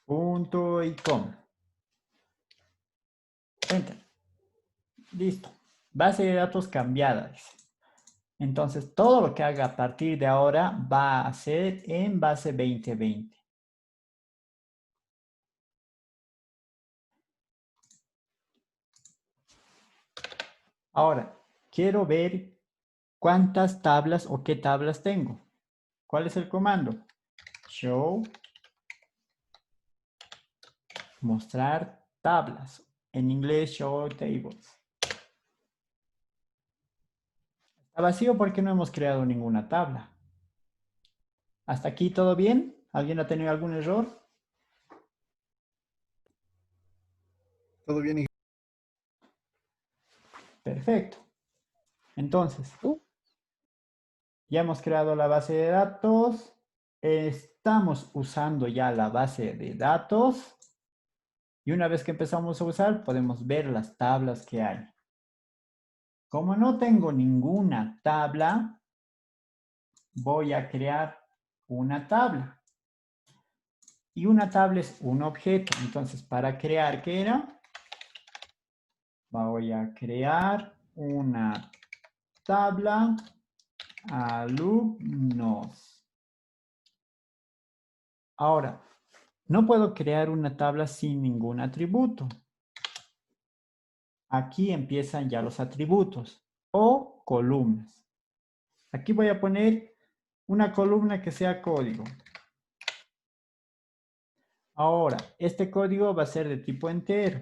Punto y coma. Enter. Listo. Base de datos cambiada. Entonces, todo lo que haga a partir de ahora va a ser en base 2020. Ahora, quiero ver cuántas tablas o qué tablas tengo. ¿Cuál es el comando? Show. Mostrar tablas. En inglés, show tables. Está vacío porque no hemos creado ninguna tabla. ¿Hasta aquí todo bien? ¿Alguien ha tenido algún error? Todo bien, Inge. Perfecto. Entonces, ya hemos creado la base de datos. Estamos usando ya la base de datos. Y una vez que empezamos a usar, podemos ver las tablas que hay. Como no tengo ninguna tabla, voy a crear una tabla. Y una tabla es un objeto. Entonces, para crear, ¿qué era? Voy a crear una tabla alumnos. Ahora, no puedo crear una tabla sin ningún atributo. Aquí empiezan ya los atributos o columnas. Aquí voy a poner una columna que sea código. Ahora, este código va a ser de tipo entero.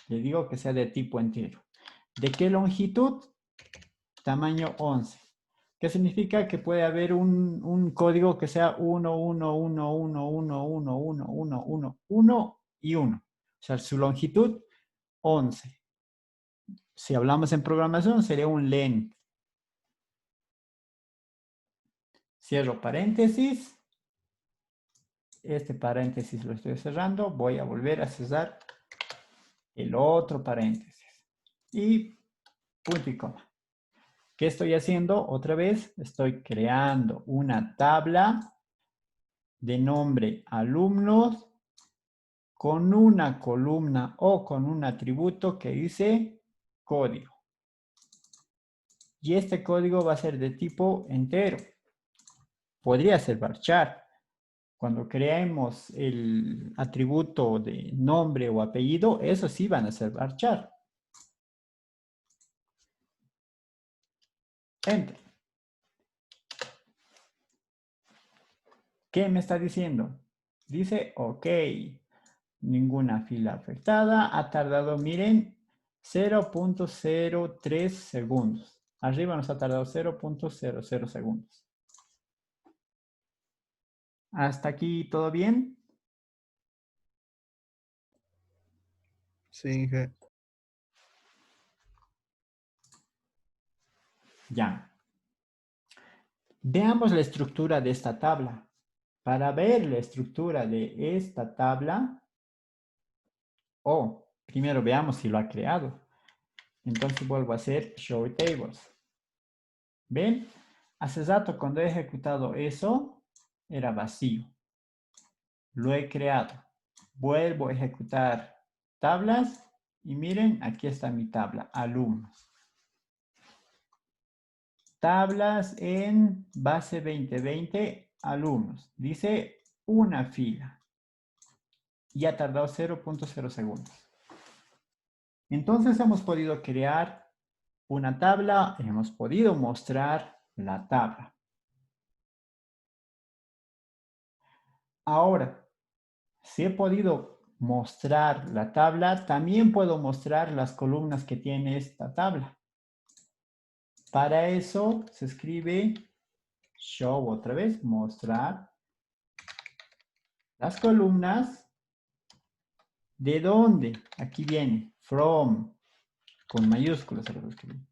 Le digo que sea de tipo entero. ¿De qué longitud? Tamaño 11. ¿Qué significa? Que puede haber un código que sea 1, 1, 1, 1, 1, 1, 1, 1, 1, 1 y 1. O sea, su longitud, 11. Si hablamos en programación, sería un len. Cierro paréntesis. Este paréntesis lo estoy cerrando. Voy a volver a cerrar el otro paréntesis. Y punto y coma. ¿Qué estoy haciendo? Otra vez, estoy creando una tabla de nombre alumnos con una columna o con un atributo que dice código. Y este código va a ser de tipo entero. Podría ser varchar. Cuando creemos el atributo de nombre o apellido, esos sí van a ser varchar. Enter. ¿Qué me está diciendo? Dice, ok, ninguna fila afectada. Ha tardado, miren, 0.03 segundos. Arriba nos ha tardado 0.00 segundos. ¿Hasta aquí todo bien? Sí, Inge. Ya. Veamos la estructura de esta tabla. Para ver la estructura de esta tabla, primero veamos si lo ha creado. Entonces vuelvo a hacer show tables. ¿Ven? Hace rato cuando he ejecutado eso, era vacío. Lo he creado. Vuelvo a ejecutar tablas y miren, aquí está mi tabla, alumnos. Tablas en base 2020, alumnos. Dice una fila. Y ha tardado 0.0 segundos. Entonces hemos podido crear una tabla, hemos podido mostrar la tabla. Ahora, si he podido mostrar la tabla, también puedo mostrar las columnas que tiene esta tabla. Para eso se escribe show otra vez, mostrar las columnas. ¿De dónde? Aquí viene, from, con mayúsculas se lo escribir.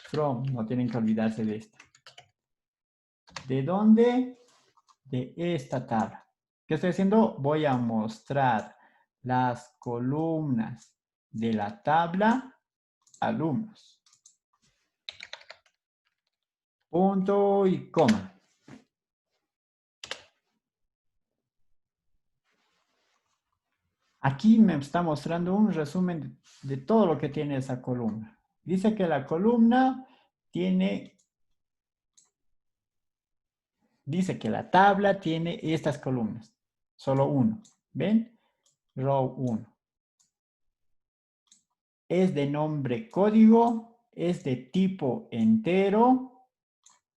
From, no tienen que olvidarse de esta. ¿De dónde? De esta tabla. ¿Qué estoy haciendo? Voy a mostrar las columnas de la tabla alumnos. Punto y coma. Aquí me está mostrando un resumen de todo lo que tiene esa columna. Dice que la columna tiene... Dice que la tabla tiene estas columnas. Solo uno. ¿Ven? Row 1. Es de nombre código. Es de tipo entero.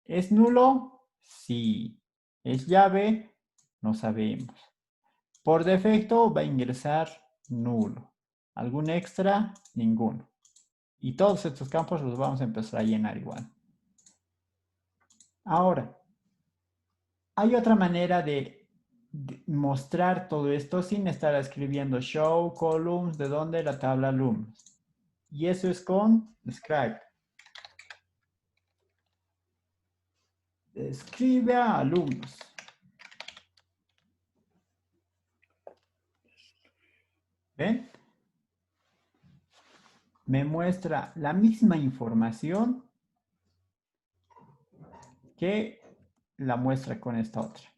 ¿Es nulo? Sí. ¿Es llave? No sabemos. Por defecto va a ingresar nulo. ¿Algún extra? Ninguno. Y todos estos campos los vamos a empezar a llenar igual. Ahora, hay otra manera de mostrar todo esto sin estar escribiendo show columns de donde la tabla alumnos. Y eso es con describe. Describe a alumnos. ¿Ven? Me muestra la misma información que la muestra con esta otra.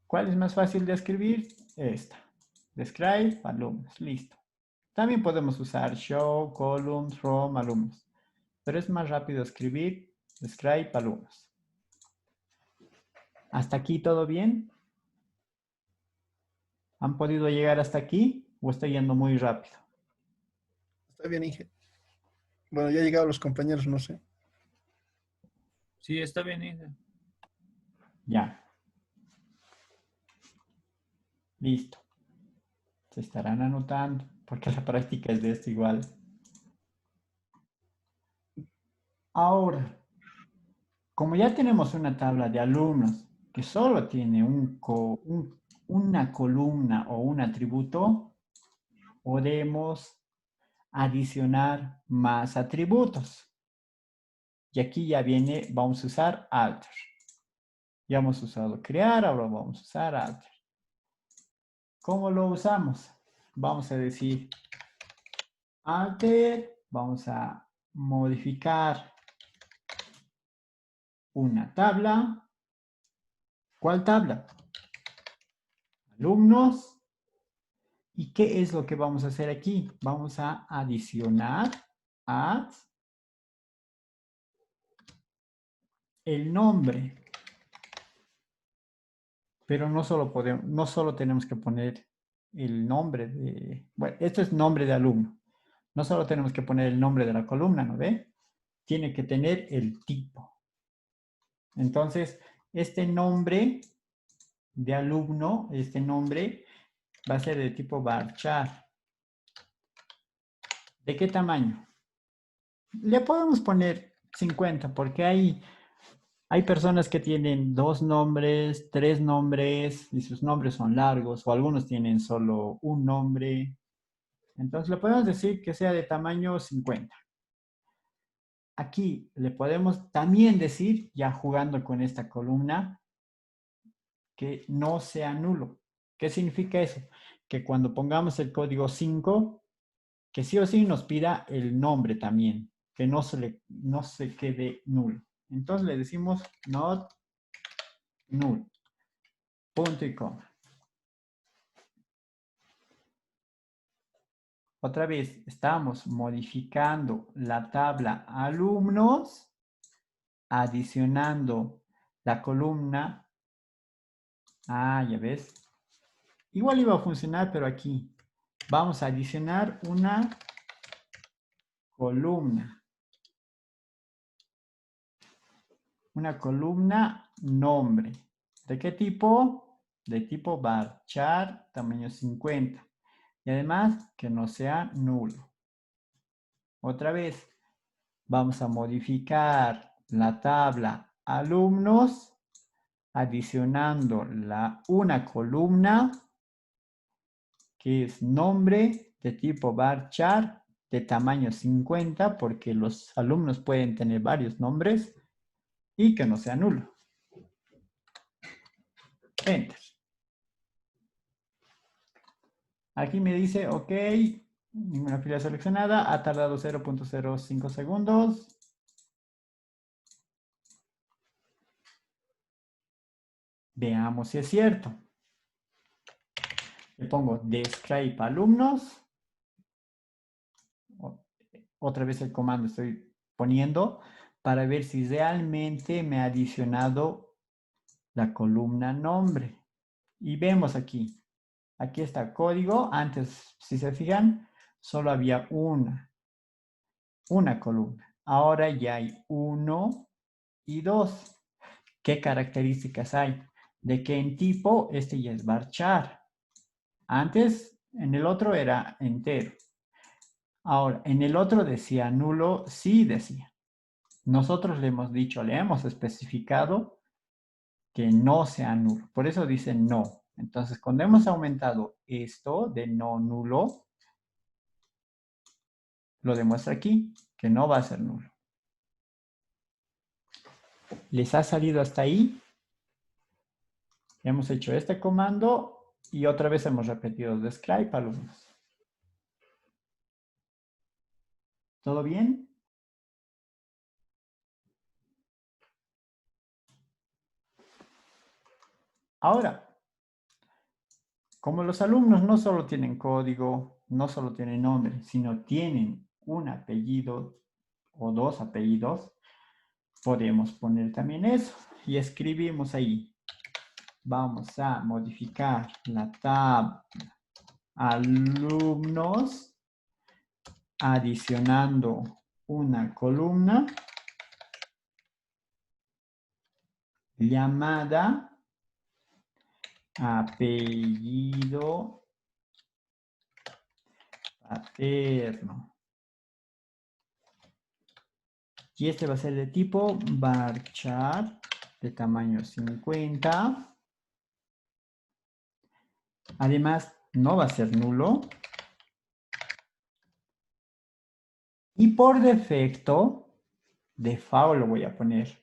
¿Cuál es más fácil de escribir? Esta. Describe alumnos. Listo. También podemos usar show, columns, from, alumnos. Pero es más rápido escribir describe alumnos. ¿Hasta aquí todo bien? ¿Han podido llegar hasta aquí o estoy yendo muy rápido? Está bien, Inge. Bueno, ya llegaron los compañeros, no sé. Sí, está bien, Inge. Ya. Listo. Se estarán anotando porque la práctica es de esto igual. Ahora, como ya tenemos una tabla de alumnos que solo tiene una columna o un atributo, podemos adicionar más atributos. Y aquí ya viene, vamos a usar alter. Ya hemos usado crear, ahora vamos a usar alter. ¿Cómo lo usamos? Vamos a decir alter, vamos a modificar una tabla. ¿Cuál tabla? Alumnos. ¿Y qué es lo que vamos a hacer aquí? Vamos a adicionar add el nombre. Pero no solo tenemos que poner el nombre de... Bueno, esto es nombre de alumno. No solo tenemos que poner el nombre de la columna, ¿no ve? Tiene que tener el tipo. Entonces, este nombre de alumno, este nombre va a ser de tipo varchar. ¿De qué tamaño? Le podemos poner 50 porque hay personas que tienen 2 nombres, 3 nombres y sus nombres son largos o algunos tienen solo un nombre. Entonces le podemos decir que sea de tamaño 50. Aquí le podemos también decir, ya jugando con esta columna, que no sea nulo. ¿Qué significa eso? Que cuando pongamos el código 5, que sí o sí nos pida el nombre también, que no se quede nulo. Entonces le decimos not null, punto y coma. Otra vez, estamos modificando la tabla alumnos, adicionando la columna. Ya ves. Igual iba a funcionar, pero aquí vamos a adicionar una columna. Una columna nombre. ¿De qué tipo? De tipo varchar, tamaño 50. Y además, que no sea nulo. Otra vez, vamos a modificar la tabla alumnos, adicionando una columna que es nombre de tipo varchar de tamaño 50, porque los alumnos pueden tener varios nombres, y que no sea nulo. Enter. Aquí me dice, ok, ninguna fila seleccionada, ha tardado 0.05 segundos. Veamos si es cierto. Le pongo describe alumnos. Otra vez el comando estoy poniendo para ver si realmente me ha adicionado la columna nombre. Y vemos aquí. Aquí está código. Antes, si se fijan, solo había una columna. Ahora ya hay 1 y 2. ¿Qué características hay? De que en tipo, este ya es varchar. Antes, en el otro era entero. Ahora, en el otro decía nulo, sí decía. Nosotros le hemos dicho, le hemos especificado que no sea nulo. Por eso dice no. Entonces, cuando hemos aumentado esto de no nulo, lo demuestra aquí, que no va a ser nulo. ¿Les ha salido hasta ahí? Hemos hecho este comando y otra vez hemos repetido describe alumnos. ¿Todo bien? Ahora, como los alumnos no solo tienen código, no solo tienen nombre, sino tienen un apellido o 2 apellidos, podemos poner también eso. Y escribimos ahí. Vamos a modificar la tabla alumnos adicionando una columna llamada apellido paterno. Y este va a ser de tipo varchar, de tamaño 50. Además, no va a ser nulo. Y por defecto, default lo voy a poner.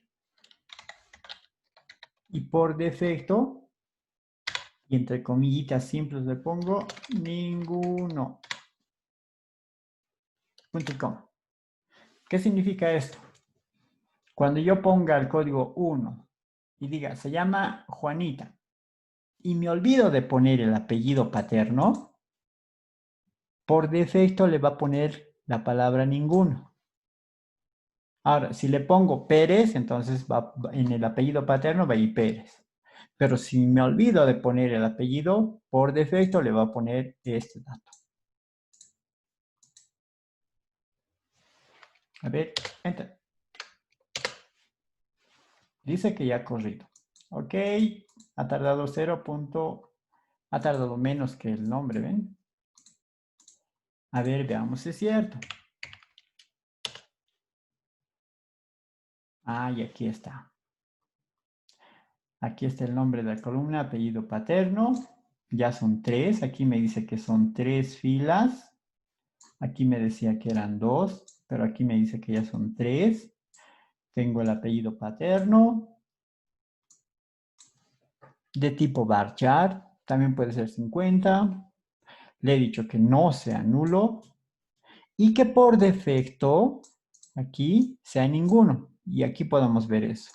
Y por defecto, y entre comillitas simples le pongo ninguno. Punto y coma. ¿Qué significa esto? Cuando yo ponga el código 1 y diga, se llama Juanita, y me olvido de poner el apellido paterno, por defecto le va a poner la palabra ninguno. Ahora, si le pongo Pérez, entonces en el apellido paterno va a ir Pérez. Pero si me olvido de poner el apellido, por defecto le va a poner este dato. A ver, enter. Dice que ya ha corrido. Ok, ha tardado 0. Ha tardado menos que el nombre, ¿ven? A ver, veamos si es cierto. Ah, y aquí está. Aquí está el nombre de la columna, apellido paterno. Ya son 3. Aquí me dice que son 3 filas. Aquí me decía que eran 2, pero aquí me dice que ya son 3. Tengo el apellido paterno. De tipo varchar. También puede ser 50. Le he dicho que no sea nulo. Y que por defecto, aquí, sea ninguno. Y aquí podemos ver eso.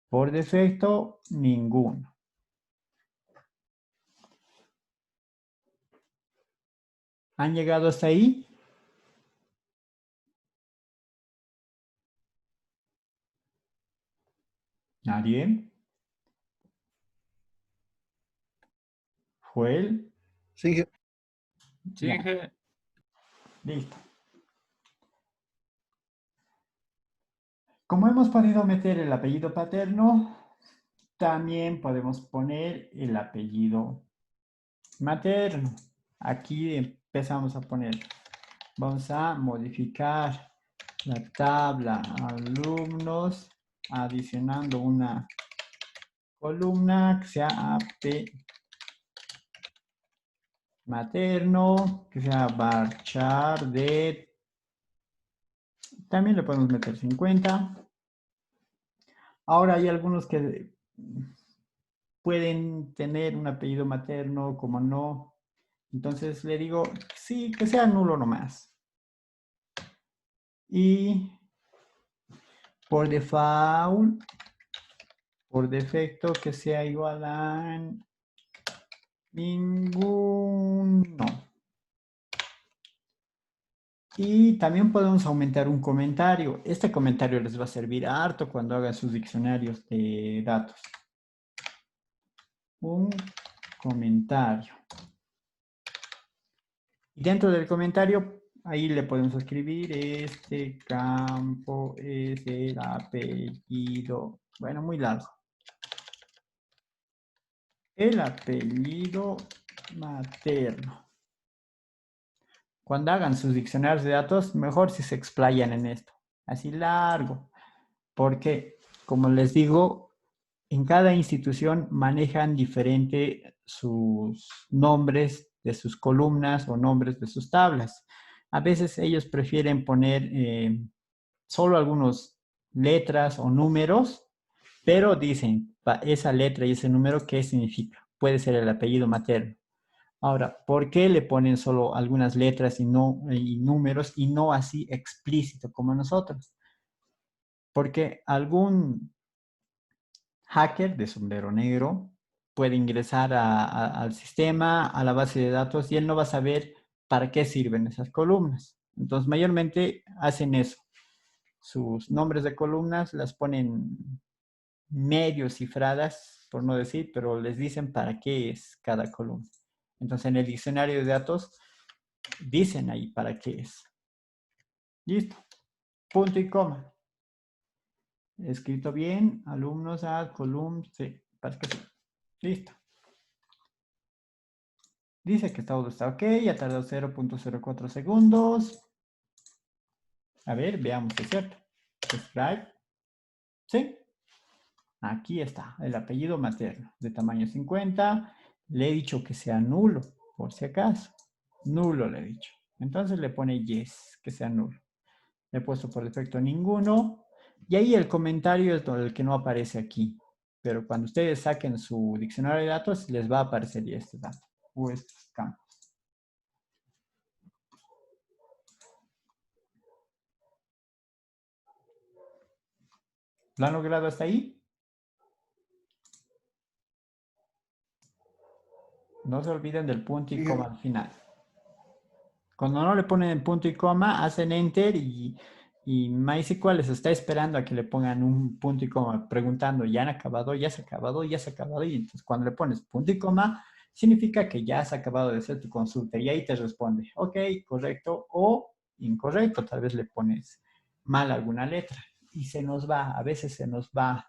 Por defecto, ninguno. ¿Han llegado hasta ahí? ¿Nadie? ¿Joel? Sí, Sí, Ya, Inge. listo. Como hemos podido meter el apellido paterno, también podemos poner el apellido materno. Aquí empezamos a poner. Vamos a modificar la tabla alumnos adicionando una columna que sea AP materno, que sea varchar de... También le podemos meter 50. Ahora hay algunos que pueden tener un apellido materno, como no. Entonces le digo, sí, que sea nulo nomás. Y por default, por defecto, que sea igual a ninguno. Y también podemos aumentar un comentario. Este comentario les va a servir harto cuando hagan sus diccionarios de datos. Un comentario. Y dentro del comentario, ahí le podemos escribir, este campo es el apellido. Bueno, muy largo. El apellido materno. Cuando hagan sus diccionarios de datos, mejor si se explayan en esto. Así largo. Porque, como les digo, en cada institución manejan diferente sus nombres de sus columnas o nombres de sus tablas. A veces ellos prefieren poner solo algunas letras o números, pero dicen esa letra y ese número, ¿qué significa? Puede ser el apellido materno. Ahora, ¿por qué le ponen solo algunas letras y números y no así explícito como nosotros? Porque algún hacker de sombrero negro puede ingresar al sistema, a la base de datos, y él no va a saber para qué sirven esas columnas. Entonces, mayormente hacen eso. Sus nombres de columnas las ponen medio cifradas, por no decir, pero les dicen para qué es cada columna. Entonces, en el diccionario de datos dicen ahí para qué es. Listo. Punto y coma. Escrito bien, alumnos a column, sí, parece que sí. Listo. Dice que todo está ok, ha tardado 0.04 segundos. A ver, veamos si es cierto. Subscribe. Sí. Aquí está, el apellido materno, de tamaño 50. Le he dicho que sea nulo, por si acaso. Nulo le he dicho. Entonces le pone yes, que sea nulo. Le he puesto por defecto ninguno. Y ahí el comentario es el que no aparece aquí. Pero cuando ustedes saquen su diccionario de datos, les va a aparecer ya este dato o estos campos. ¿Lo han logrado hasta ahí? No se olviden del punto y coma al final. Cuando no le ponen punto y coma, hacen enter y MySQL les está esperando a que le pongan un punto y coma, preguntando, ¿ya han acabado? ¿Ya se ha acabado? ¿Ya se ha acabado? Y entonces cuando le pones punto y coma, significa que ya has acabado de hacer tu consulta y ahí te responde, ok, correcto o incorrecto. Tal vez le pones mal alguna letra y se nos va, a veces se nos va,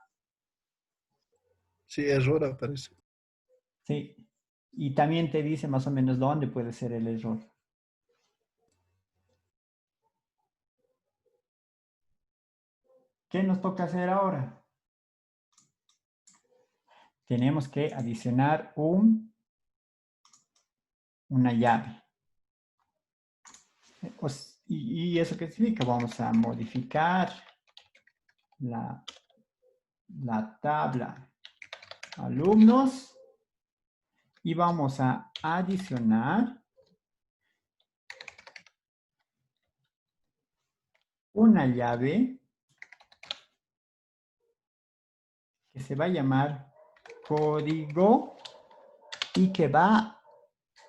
Sí, error aparece. ¿sí? Y también te dice más o menos dónde puede ser el error. ¿Qué nos toca hacer ahora? Tenemos que adicionar una llave. Pues, ¿y eso qué significa? Vamos a modificar la tabla alumnos y vamos a adicionar una llave que se va a llamar código y que va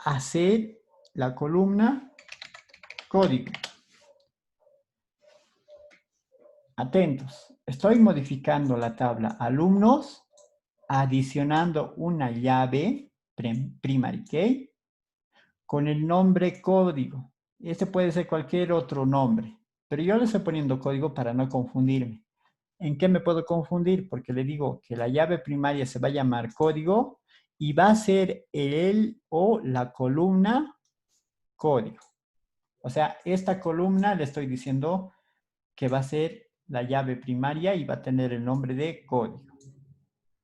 a ser la columna código. Atentos, estoy modificando la tabla alumnos, adicionando una llave primary key con el nombre código. Este puede ser cualquier otro nombre, pero yo le estoy poniendo código para no confundirme. ¿En qué me puedo confundir? Porque le digo que la llave primaria se va a llamar código y va a ser el o la columna código. O sea, esta columna le estoy diciendo que va a ser la llave primaria y va a tener el nombre de código.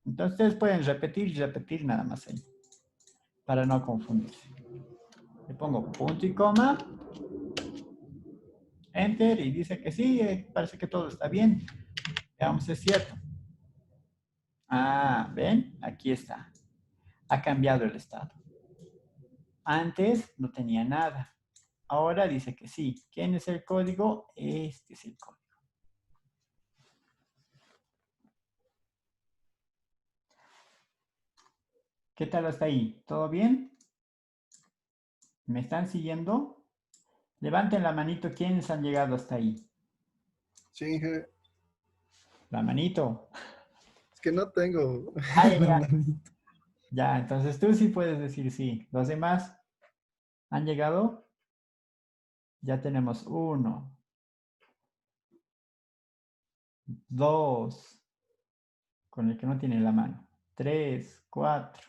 Entonces ustedes pueden repetir y repetir nada más ahí, para no confundirse. Le pongo punto y coma, enter y dice que sí, parece que todo está bien. Veamos si es cierto. Ah, ¿ven? Aquí está. Ha cambiado el estado. Antes no tenía nada. Ahora dice que sí. ¿Quién es el código? Este es el código. ¿Qué tal hasta ahí? ¿Todo bien? ¿Me están siguiendo? Levanten la manito quienes han llegado hasta ahí. Sí, Inge, La manito. es que no tengo Ah, ya, la ya. manita. Ya, entonces tú sí puedes decir sí. ¿Los demás han llegado? Ya tenemos 1, 2, con el que no tiene la mano. 3, 4.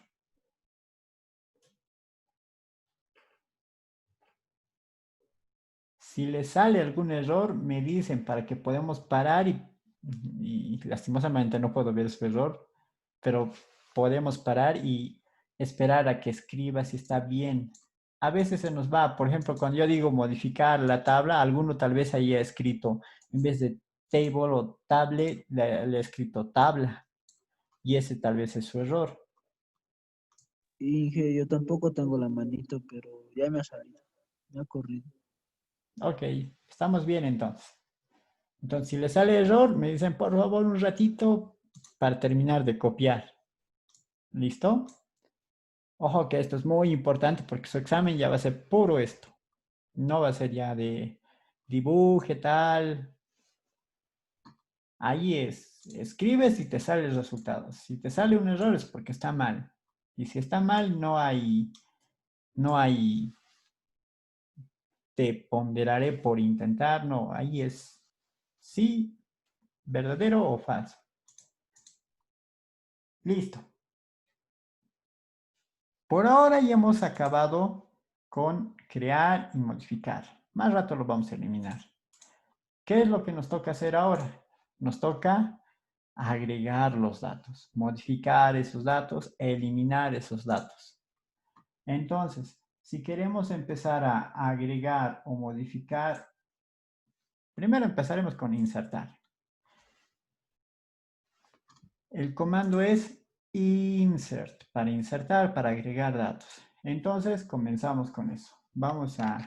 Si les sale algún error, me dicen para que podamos parar y lastimosamente no puedo ver su error, pero podemos parar y esperar a que escriba si está bien. A veces se nos va, por ejemplo, cuando yo digo modificar la tabla, alguno tal vez haya escrito, en vez de table o table, le ha escrito tabla. Y ese tal vez es su error. Inge, yo tampoco tengo la manito, pero ya me ha salido. Me ha corrido. Ok, estamos bien entonces. Entonces, si les sale error, me dicen, por favor, un ratito para terminar de copiar. ¿Listo? Ojo que esto es muy importante porque su examen ya va a ser puro esto. No va a ser ya de dibuje, tal. Ahí es, escribes y te sale el resultado. Si te sale un error es porque está mal. Y si está mal, no hay, te ponderaré por intentar. No, ahí es sí, verdadero o falso. Listo. Por ahora ya hemos acabado con crear y modificar. Más rato lo vamos a eliminar. ¿Qué es lo que nos toca hacer ahora? Nos toca agregar los datos, modificar esos datos, eliminar esos datos. Entonces, si queremos empezar a agregar o modificar, primero empezaremos con insertar. El comando es insert, para insertar, para agregar datos. Entonces, comenzamos con eso. Vamos a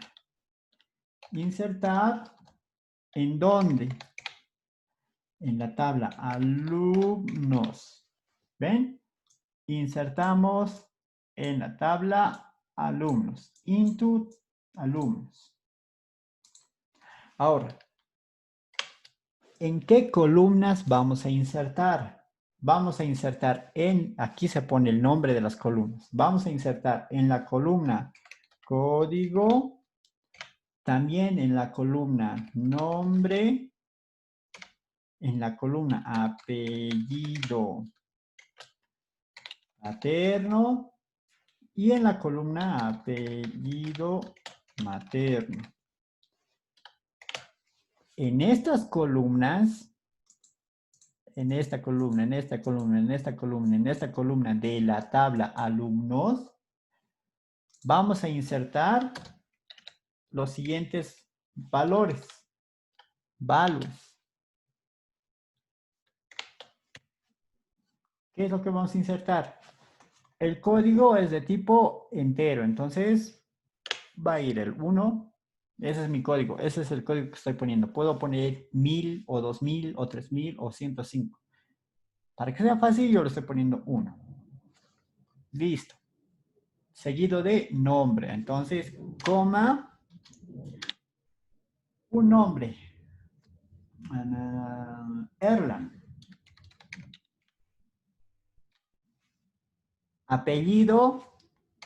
insertar, ¿en dónde? En la tabla alumnos. ¿Ven? Insertamos en la tabla alumnos, into alumnos. Ahora, ¿en qué columnas vamos a insertar? Vamos a insertar aquí se pone el nombre de las columnas. Vamos a insertar en la columna código, también en la columna nombre, en la columna apellido paterno y en la columna apellido materno. En estas columnas, en esta columna, en esta columna, en esta columna, en esta columna de la tabla alumnos, vamos a insertar los siguientes valores, values. ¿Qué es lo que vamos a insertar? El código es de tipo entero, entonces va a ir el 1. Ese es mi código, ese es el código que estoy poniendo. Puedo poner 1000 o 2000 o 3000 o 105. Para que sea fácil, yo le estoy poniendo 1. Listo. Seguido de nombre. Entonces, coma, un nombre. Erland. Apellido,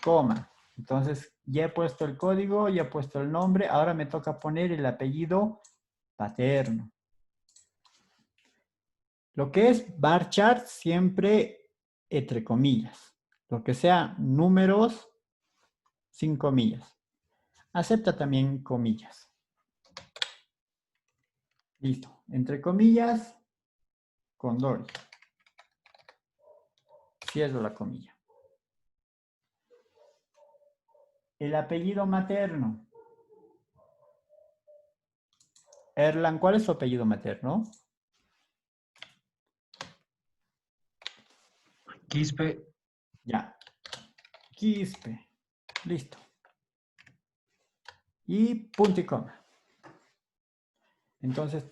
coma. Entonces, ya he puesto el código, ya he puesto el nombre. Ahora me toca poner el apellido paterno. Lo que es bar chart siempre entre comillas. Lo que sea números sin comillas. Acepta también comillas. Listo. Entre comillas, con Dory. Cierro la comilla. El apellido materno. Erlan, ¿cuál es su apellido materno? Quispe. Ya. Quispe. Listo. Y punto y coma. Entonces,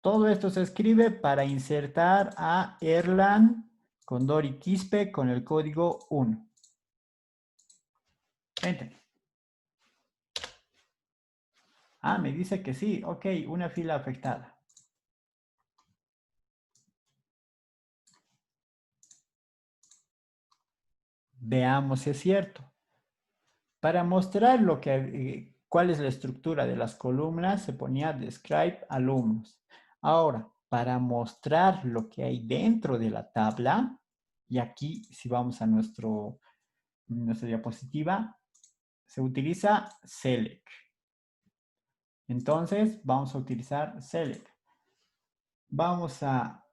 todo esto se escribe para insertar a Erlan con Dory Quispe con el código 1. Enter. Ah, me dice que sí. Ok, una fila afectada. Veamos si es cierto. Para mostrar cuál es la estructura de las columnas, se ponía describe alumnos. Ahora, para mostrar lo que hay dentro de la tabla, y aquí si vamos a nuestra diapositiva, se utiliza select. Entonces, vamos a utilizar select. Vamos a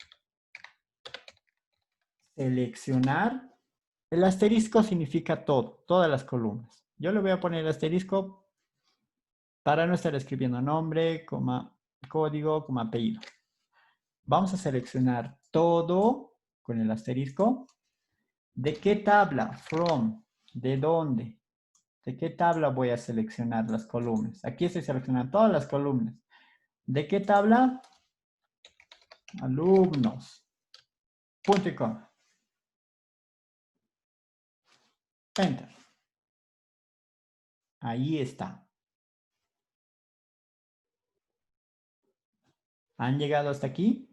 seleccionar. El asterisco significa todo, todas las columnas. Yo le voy a poner el asterisco para no estar escribiendo nombre, coma, código, coma, apellido. Vamos a seleccionar todo con el asterisco. ¿De qué tabla? From. ¿De dónde? ¿De qué tabla voy a seleccionar las columnas? Aquí estoy seleccionando todas las columnas. ¿De qué tabla? Alumnos. Punto y coma. Enter. Ahí está. ¿Han llegado hasta aquí?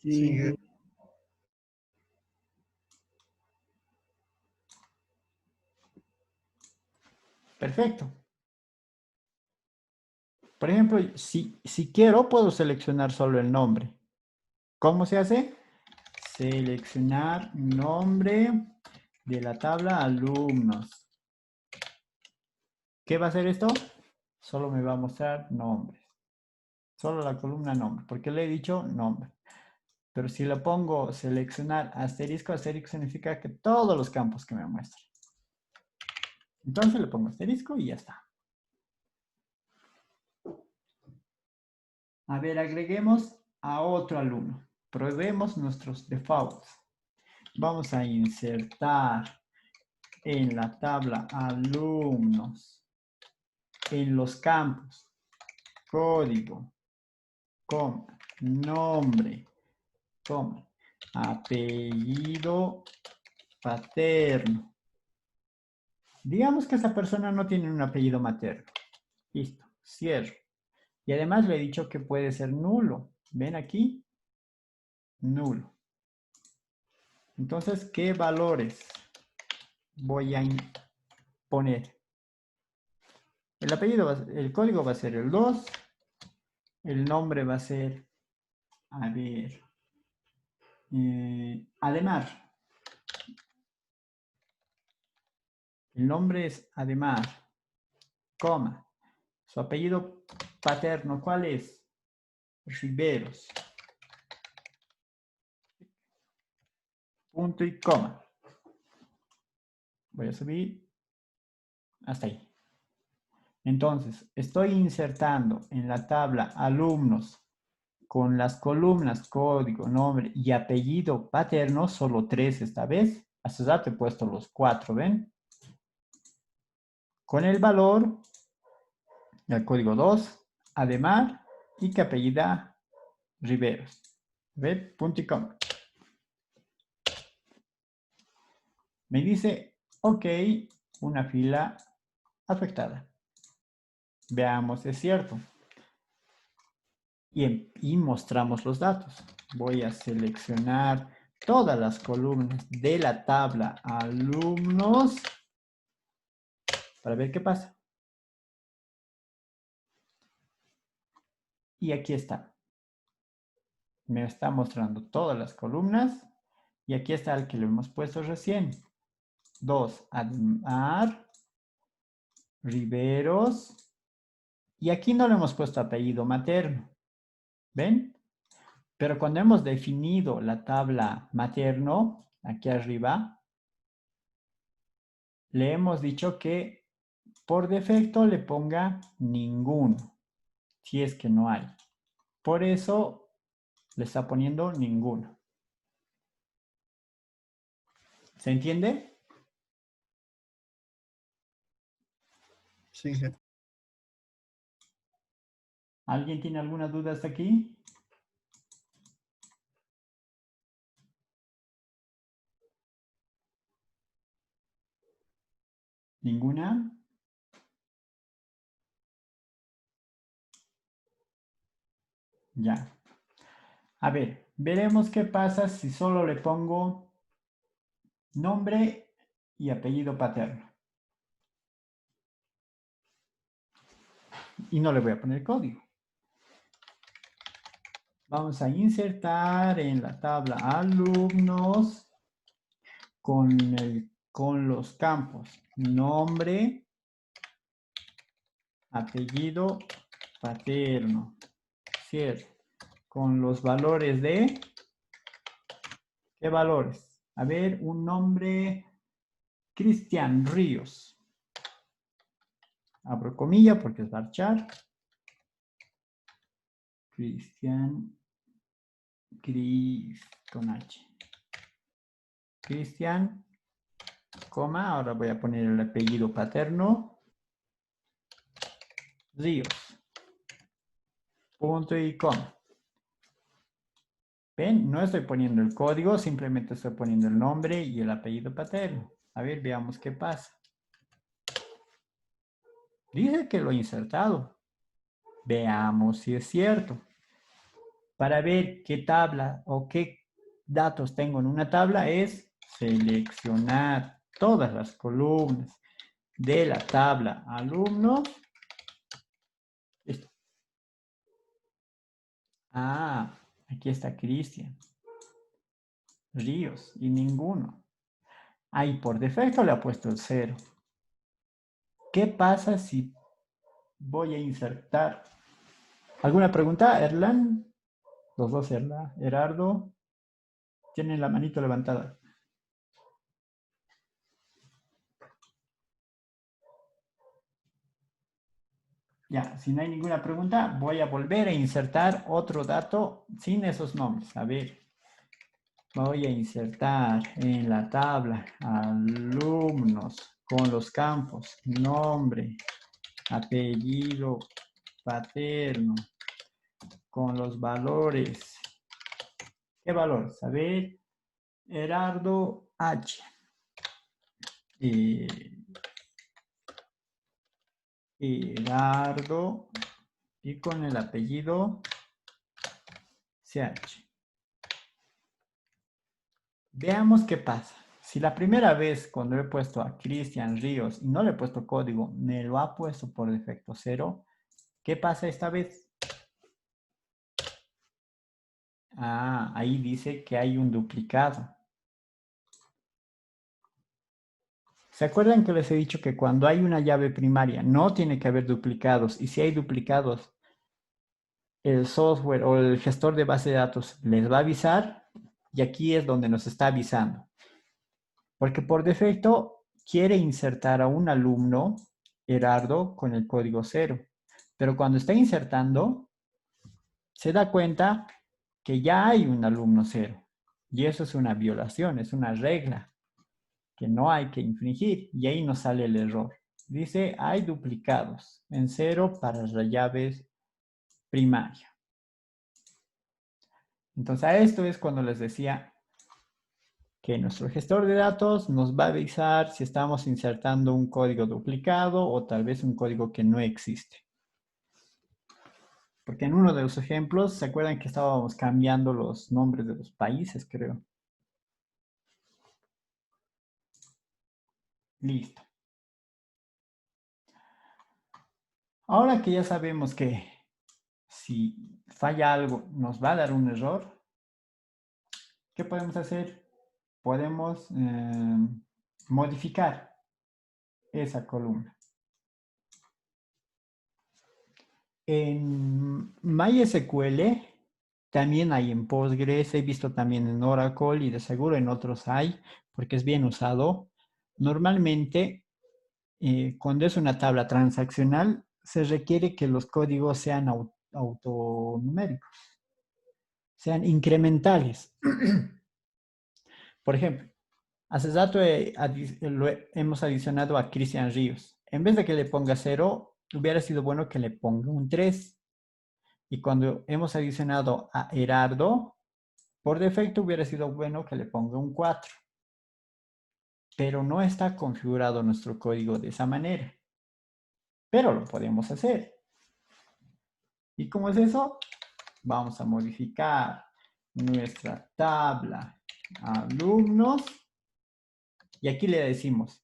Sí. Perfecto. Por ejemplo, si quiero, puedo seleccionar solo el nombre. ¿Cómo se hace? seleccionar nombre de la tabla alumnos. ¿Qué va a hacer esto? Solo me va a mostrar nombres. Solo la columna nombre, porque le he dicho nombre. Pero si le pongo seleccionar asterisco, asterisco significa que todos los campos que me muestran. Entonces le pongo asterisco y ya está. A ver, agreguemos a otro alumno. Probemos nuestros defaults. Vamos a insertar en la tabla alumnos, en los campos, código, coma, nombre, coma, apellido paterno. Digamos que esa persona no tiene un apellido materno. Listo, cierro. Y además le he dicho que puede ser nulo. ¿Ven aquí? Nulo. Entonces, ¿qué valores voy a poner? El apellido, el código va a ser el 2. El nombre va a ser, a ver, Ademar. El nombre es Ademar, coma. Su apellido paterno, ¿cuál es? Riveros. Punto y coma. Voy a subir hasta ahí. Entonces, estoy insertando en la tabla alumnos con las columnas código, nombre y apellido paterno, solo 3 esta vez. Hasta ya te he puesto los 4, ¿ven? Con el valor del código 2, Ademar y que apellida Riveros. ¿Ven? Punto y coma. Me dice, ok, una fila afectada. Veamos, es cierto. Y mostramos los datos. Voy a seleccionar todas las columnas de la tabla alumnos para ver qué pasa. Y aquí está. Me está mostrando todas las columnas. Y aquí está el que le hemos puesto recién. 2, Ademar, Riveros. Y aquí no le hemos puesto apellido materno. ¿Ven? Pero cuando hemos definido la tabla materno, aquí arriba, le hemos dicho que por defecto le ponga ninguno, si es que no hay. Por eso le está poniendo ninguno. ¿Se entiende? Sí, ¿Alguien tiene alguna duda hasta aquí? ¿Ninguna? Ya. A ver, veremos qué pasa si solo le pongo nombre y apellido paterno. Y no le voy a poner código. Vamos a insertar en la tabla alumnos con los campos nombre, apellido paterno. Cierro. Con los valores de... ¿Qué valores? A ver, un nombre, Cristian Ríos. Abro comilla porque es varchar. Cristian, con H. Cristian, coma, ahora voy a poner el apellido paterno. Ríos. Punto y coma. ¿Ven? No estoy poniendo el código, simplemente estoy poniendo el nombre y el apellido paterno. A ver, veamos qué pasa. Dice que lo he insertado. Veamos si es cierto. Para ver qué tabla o qué datos tengo en una tabla es seleccionar todas las columnas de la tabla alumnos. Listo. Ah, aquí está Cristian. Ríos y ninguno. Ahí por defecto le ha puesto el 0. ¿Qué pasa si voy a insertar? ¿Alguna pregunta, Erlan? Los dos, Erla. Gerardo, tienen la manito levantada. Ya, si no hay ninguna pregunta, voy a volver a insertar otro dato sin esos nombres. A ver, voy a insertar en la tabla alumnos con los campos nombre, apellido paterno, con los valores. ¿Qué valores? A ver, Gerardo H. Gerardo y con el apellido CH. Veamos qué pasa. Si la primera vez cuando he puesto a Cristian Ríos y no le he puesto código, me lo ha puesto por defecto 0, ¿qué pasa esta vez? Ah, ahí dice que hay un duplicado. ¿Se acuerdan que les he dicho que cuando hay una llave primaria no tiene que haber duplicados? Y si hay duplicados, el software o el gestor de base de datos les va a avisar, y aquí es donde nos está avisando. Porque por defecto quiere insertar a un alumno, Gerardo, con el código 0. Pero cuando está insertando, se da cuenta que ya hay un alumno 0. Y eso es una violación, es una regla que no hay que infringir. Y ahí nos sale el error. Dice, hay duplicados en 0 para las llaves primaria. Entonces, a esto es cuando les decía que nuestro gestor de datos nos va a avisar si estamos insertando un código duplicado o tal vez un código que no existe. Porque en uno de los ejemplos, ¿se acuerdan que estábamos cambiando los nombres de los países, creo? Listo. Ahora que ya sabemos que si falla algo nos va a dar un error, ¿qué podemos hacer? Podemos modificar esa columna. En MySQL, también hay en Postgres, he visto también en Oracle y de seguro en otros hay, porque es bien usado. Normalmente, cuando es una tabla transaccional, se requiere que los códigos sean autonuméricos, sean incrementales. Por ejemplo, hace rato hemos adicionado a Cristian Ríos. En vez de que le ponga 0, hubiera sido bueno que le ponga un 3. Y cuando hemos adicionado a Gerardo, por defecto hubiera sido bueno que le ponga un 4. Pero no está configurado nuestro código de esa manera. Pero lo podemos hacer. ¿Y cómo es eso? Vamos a modificar nuestra tabla alumnos. Y aquí le decimos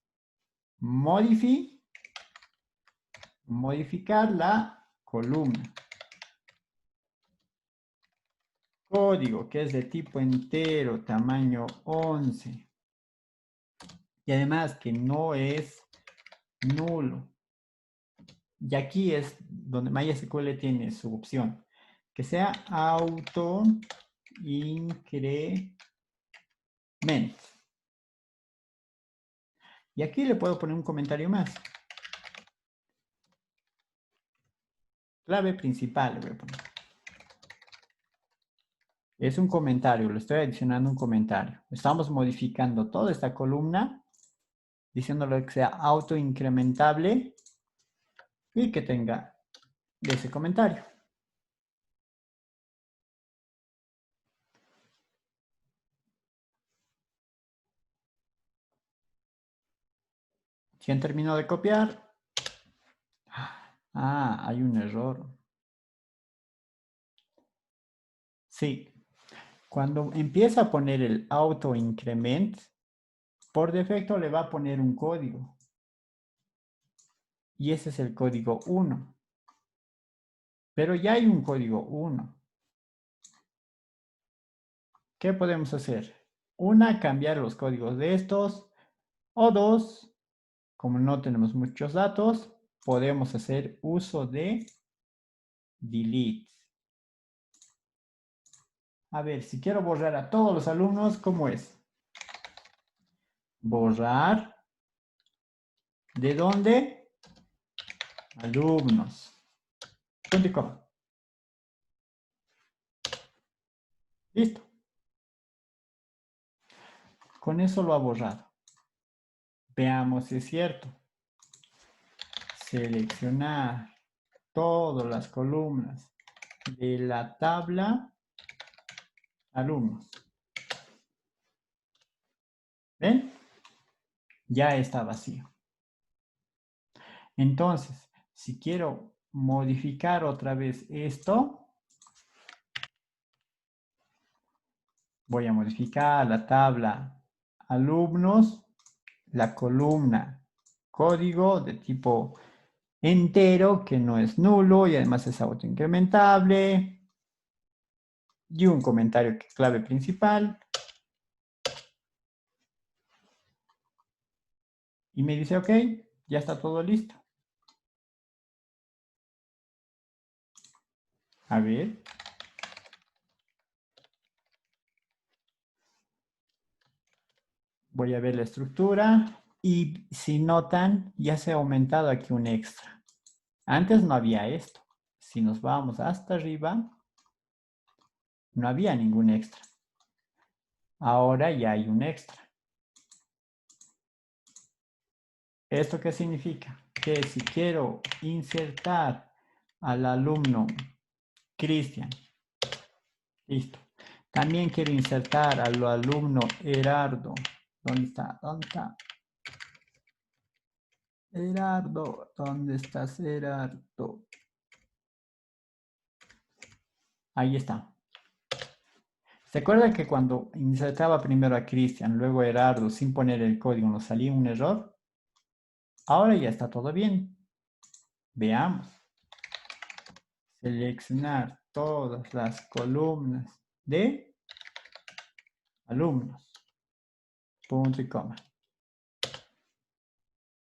modificar la columna. Código que es de tipo entero, tamaño 11. Y además que no es nulo. Y aquí es donde MySQL tiene su opción. Que sea auto increment. Y aquí le puedo poner un comentario más. Clave principal le voy a poner. Es un comentario, le estoy adicionando un comentario. Estamos modificando toda esta columna, diciéndole que sea auto incrementable y que tenga ese comentario. Si han terminado de copiar. Ah, hay un error. Sí. Cuando empieza a poner el auto increment, por defecto le va a poner un código. Y ese es el código 1. Pero ya hay un código 1. ¿Qué podemos hacer? Una, cambiar los códigos de estos. O dos, como no tenemos muchos datos, podemos hacer uso de delete. A ver, si quiero borrar a todos los alumnos, ¿cómo es? Borrar. ¿De dónde? Alumnos. Punto y coma. Listo. Con eso lo ha borrado. Veamos si es cierto. Seleccionar todas las columnas de la tabla alumnos. ¿Ven? Ya está vacío. Entonces, si quiero modificar otra vez esto, voy a modificar la tabla alumnos, la columna código de tipo entero, que no es nulo y además es autoincrementable, y un comentario clave principal. Y me dice, ok, ya está todo listo. A ver. Voy a ver la estructura. Y si notan, ya se ha aumentado aquí un extra. Antes no había esto. Si nos vamos hasta arriba, no había ningún extra. Ahora ya hay un extra. ¿Esto qué significa? Que si quiero insertar al alumno Cristian, listo. También quiero insertar al alumno Gerardo. ¿Dónde está? ¿Dónde está? Gerardo, ¿dónde estás, Gerardo? Ahí está. ¿Se acuerdan que cuando insertaba primero a Cristian, luego a Gerardo, sin poner el código, nos salía un error? Ahora ya está todo bien. Veamos. Seleccionar todas las columnas de alumnos. Punto y coma.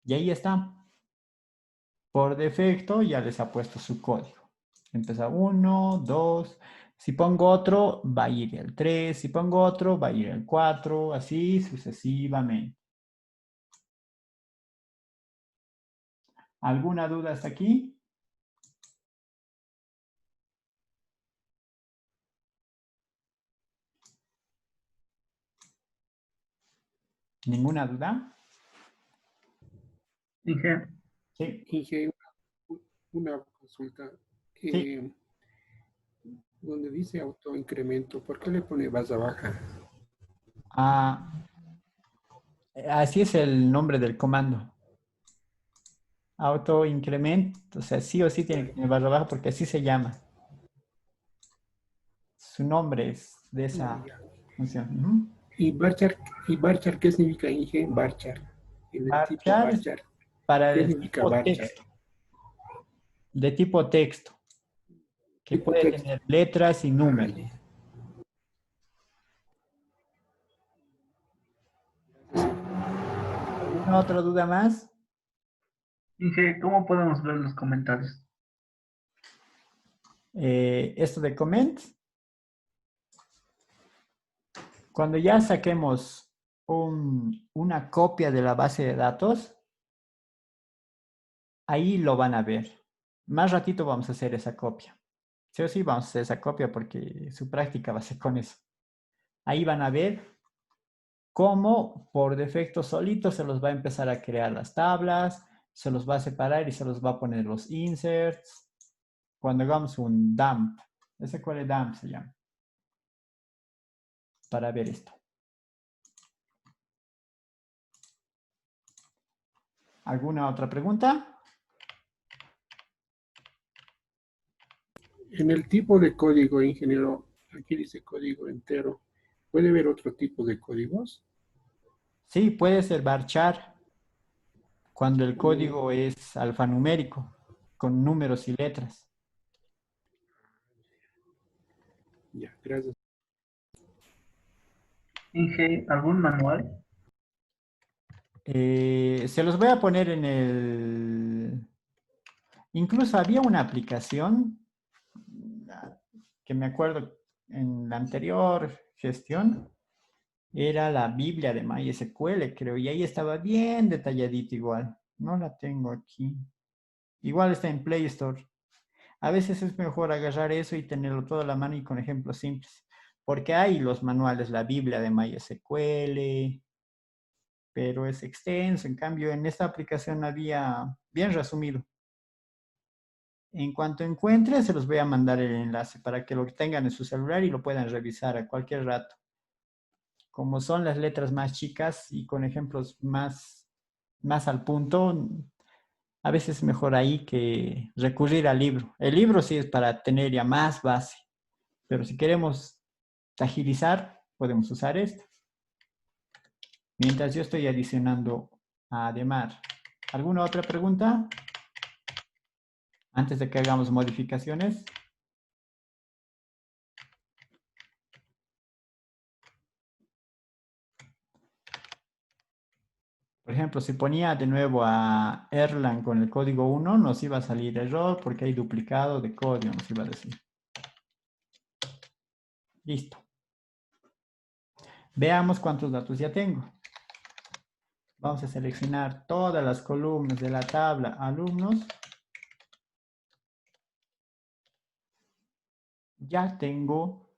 Y ahí está. Por defecto ya les ha puesto su código. Empieza 1, 2. Si pongo otro, va a ir el 3. Si pongo otro, va a ir el 4. Así sucesivamente. ¿Alguna duda hasta aquí? ¿Ninguna duda? Inge, Sí, Inge, una consulta. sí. Donde dice autoincremento, ¿por qué le pone barra baja? Ah, así es el nombre del comando. Auto increment, o sea, sí o sí tiene que tener barra baja porque así se llama. Su nombre es de esa Ya. función. Ujú. ¿Y varchar qué significa, Inge? Varchar. El tipo Varchar es varchar. para ¿Qué el significa tipo varchar? texto, de tipo texto, que Tipo puede texto. tener letras y Ah, números. ya. ¿Alguna otra duda más? Inge, ¿cómo podemos ver los comentarios? Esto de comment, cuando ya saquemos una copia de la base de datos, ahí lo van a ver. Más ratito vamos a hacer esa copia. Sí o sí vamos a hacer esa copia porque su práctica va a ser con eso. Ahí van a ver cómo por defecto solito se los va a empezar a crear las tablas, se los va a separar y se los va a poner los inserts. Cuando hagamos un dump, ese cuál es dump se llama, para ver esto. ¿Alguna otra pregunta? En el tipo de código, ingeniero, aquí dice código entero. ¿Puede ver otro tipo de códigos? Sí, puede ser varchar cuando el código es alfanumérico, con números y letras. Ya, gracias. Inge, ¿algún manual? Se los voy a poner en el... Incluso había una aplicación que me acuerdo en la anterior gestión, era la Biblia de MySQL, creo, y ahí estaba bien detalladito igual. No la tengo aquí. Igual está en Play Store. A veces es mejor agarrar eso y tenerlo todo a la mano y con ejemplos simples. Porque hay los manuales, la Biblia de MySQL, pero es extenso. En cambio, en esta aplicación había bien resumido. En cuanto encuentre, se los voy a mandar el enlace para que lo tengan en su celular y lo puedan revisar a cualquier rato. Como son las letras más chicas y con ejemplos más al punto, a veces es mejor ahí que recurrir al libro. El libro sí es para tener ya más base, pero si queremos agilizar, podemos usar esto. Mientras yo estoy adicionando a Ademar. ¿Alguna otra pregunta? Antes de que hagamos modificaciones. Por ejemplo, si ponía de nuevo a Erlang con el código 1, nos iba a salir error porque hay duplicado de código, nos iba a decir. Listo. Veamos cuántos datos ya tengo. Vamos a seleccionar todas las columnas de la tabla alumnos. Ya tengo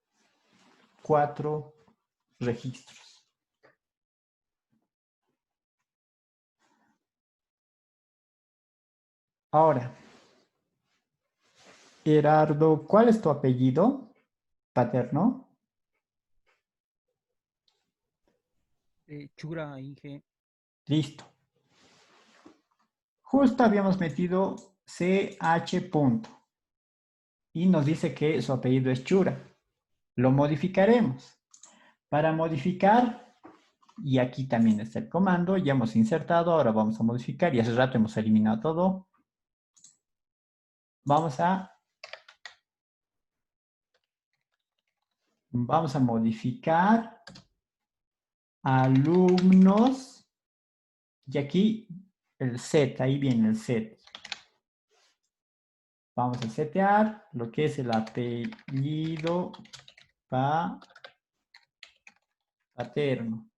4 registros. Ahora, Gerardo, ¿cuál es tu apellido paterno? Chura, Inge. Listo. Justo habíamos metido CH punto. Y nos dice que su apellido es Chura. Lo modificaremos. Para modificar, y aquí también está el comando, ya hemos insertado, ahora vamos a modificar, y hace rato hemos eliminado todo. Vamos a modificar alumnos, y aquí el set, ahí viene el set. Vamos a setear lo que es el apellido paterno.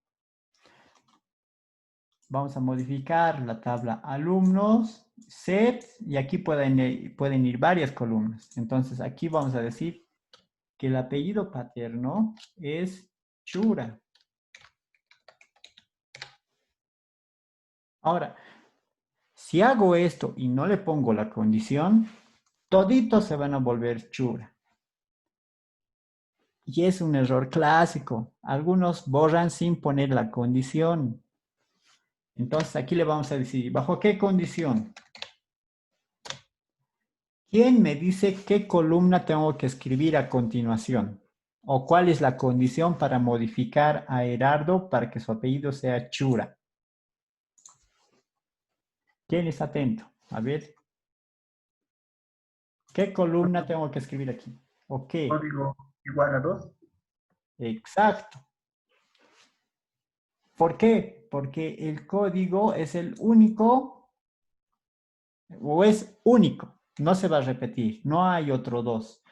Vamos a modificar la tabla alumnos, set, y aquí pueden ir varias columnas. Entonces aquí vamos a decir que el apellido paterno es Chura. Ahora, si hago esto y no le pongo la condición, toditos se van a volver Chura. Y es un error clásico. Algunos borran sin poner la condición. Entonces aquí le vamos a decir, ¿bajo qué condición? ¿Quién me dice qué columna tengo que escribir a continuación? ¿O cuál es la condición para modificar a Gerardo para que su apellido sea Chura? ¿Quién está atento? A ver. ¿Qué columna tengo que escribir aquí? ¿O qué? Código igual a 2. Exacto. ¿Por qué? Porque el código es el único, o es único, no se va a repetir, no hay otro 2.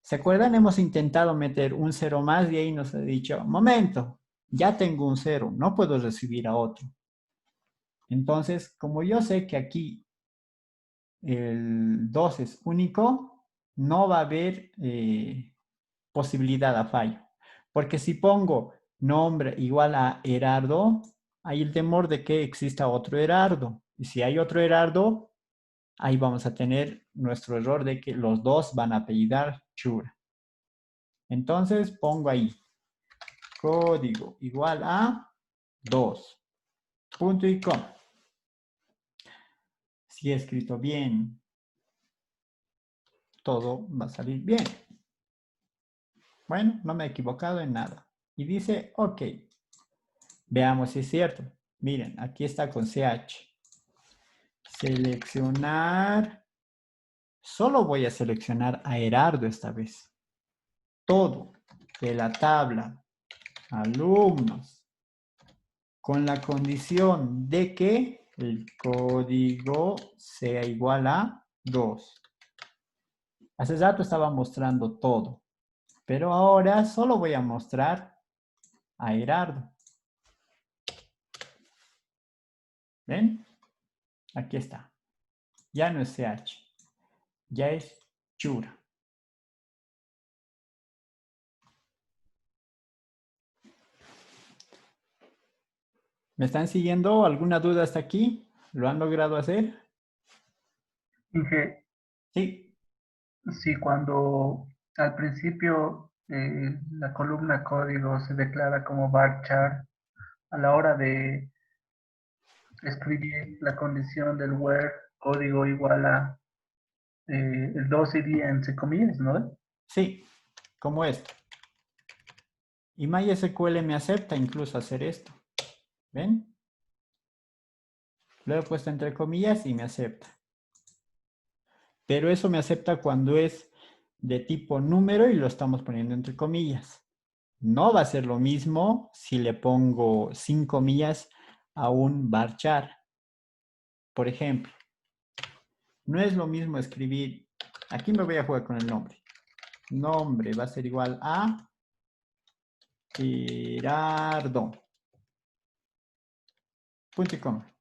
¿Se acuerdan? Hemos intentado meter un 0 más y ahí nos ha dicho, momento, ya tengo un 0, no puedo recibir a otro. Entonces, como yo sé que aquí el 2 es único, no va a haber posibilidad a fallo. Porque si pongo nombre igual a Gerardo, hay el temor de que exista otro Gerardo. Y si hay otro Gerardo, ahí vamos a tener nuestro error de que los dos van a apellidar Chura. Entonces pongo ahí código igual a 2. Punto y coma. Si he escrito bien, todo va a salir bien. Bueno, no me he equivocado en nada. Y dice, ok. Veamos si es cierto. Miren, aquí está con CH. Seleccionar. Solo voy a seleccionar a Gerardo esta vez. Todo de la tabla alumnos, con la condición de que el código sea igual a 2. Hace rato estaba mostrando todo, pero ahora solo voy a mostrar a Gerardo. ¿Ven? Aquí está. Ya no es CH, ya es Chura. ¿Me están siguiendo? ¿Alguna duda hasta aquí? ¿Lo han logrado hacer? Inge, Sí. sí, cuando al principio la columna código se declara como varchar, a la hora de escribir la condición del where código igual a el 2 iría entre comillas, ¿no? Sí, como esto. Y MySQL me acepta incluso hacer esto. ¿Ven? Lo he puesto entre comillas y me acepta. Pero eso me acepta cuando es de tipo número y lo estamos poniendo entre comillas. No va a ser lo mismo si le pongo sin comillas a un varchar. Por ejemplo, no es lo mismo escribir, aquí me voy a jugar con el nombre. Nombre va a ser igual a Gerardo. Punto y coma.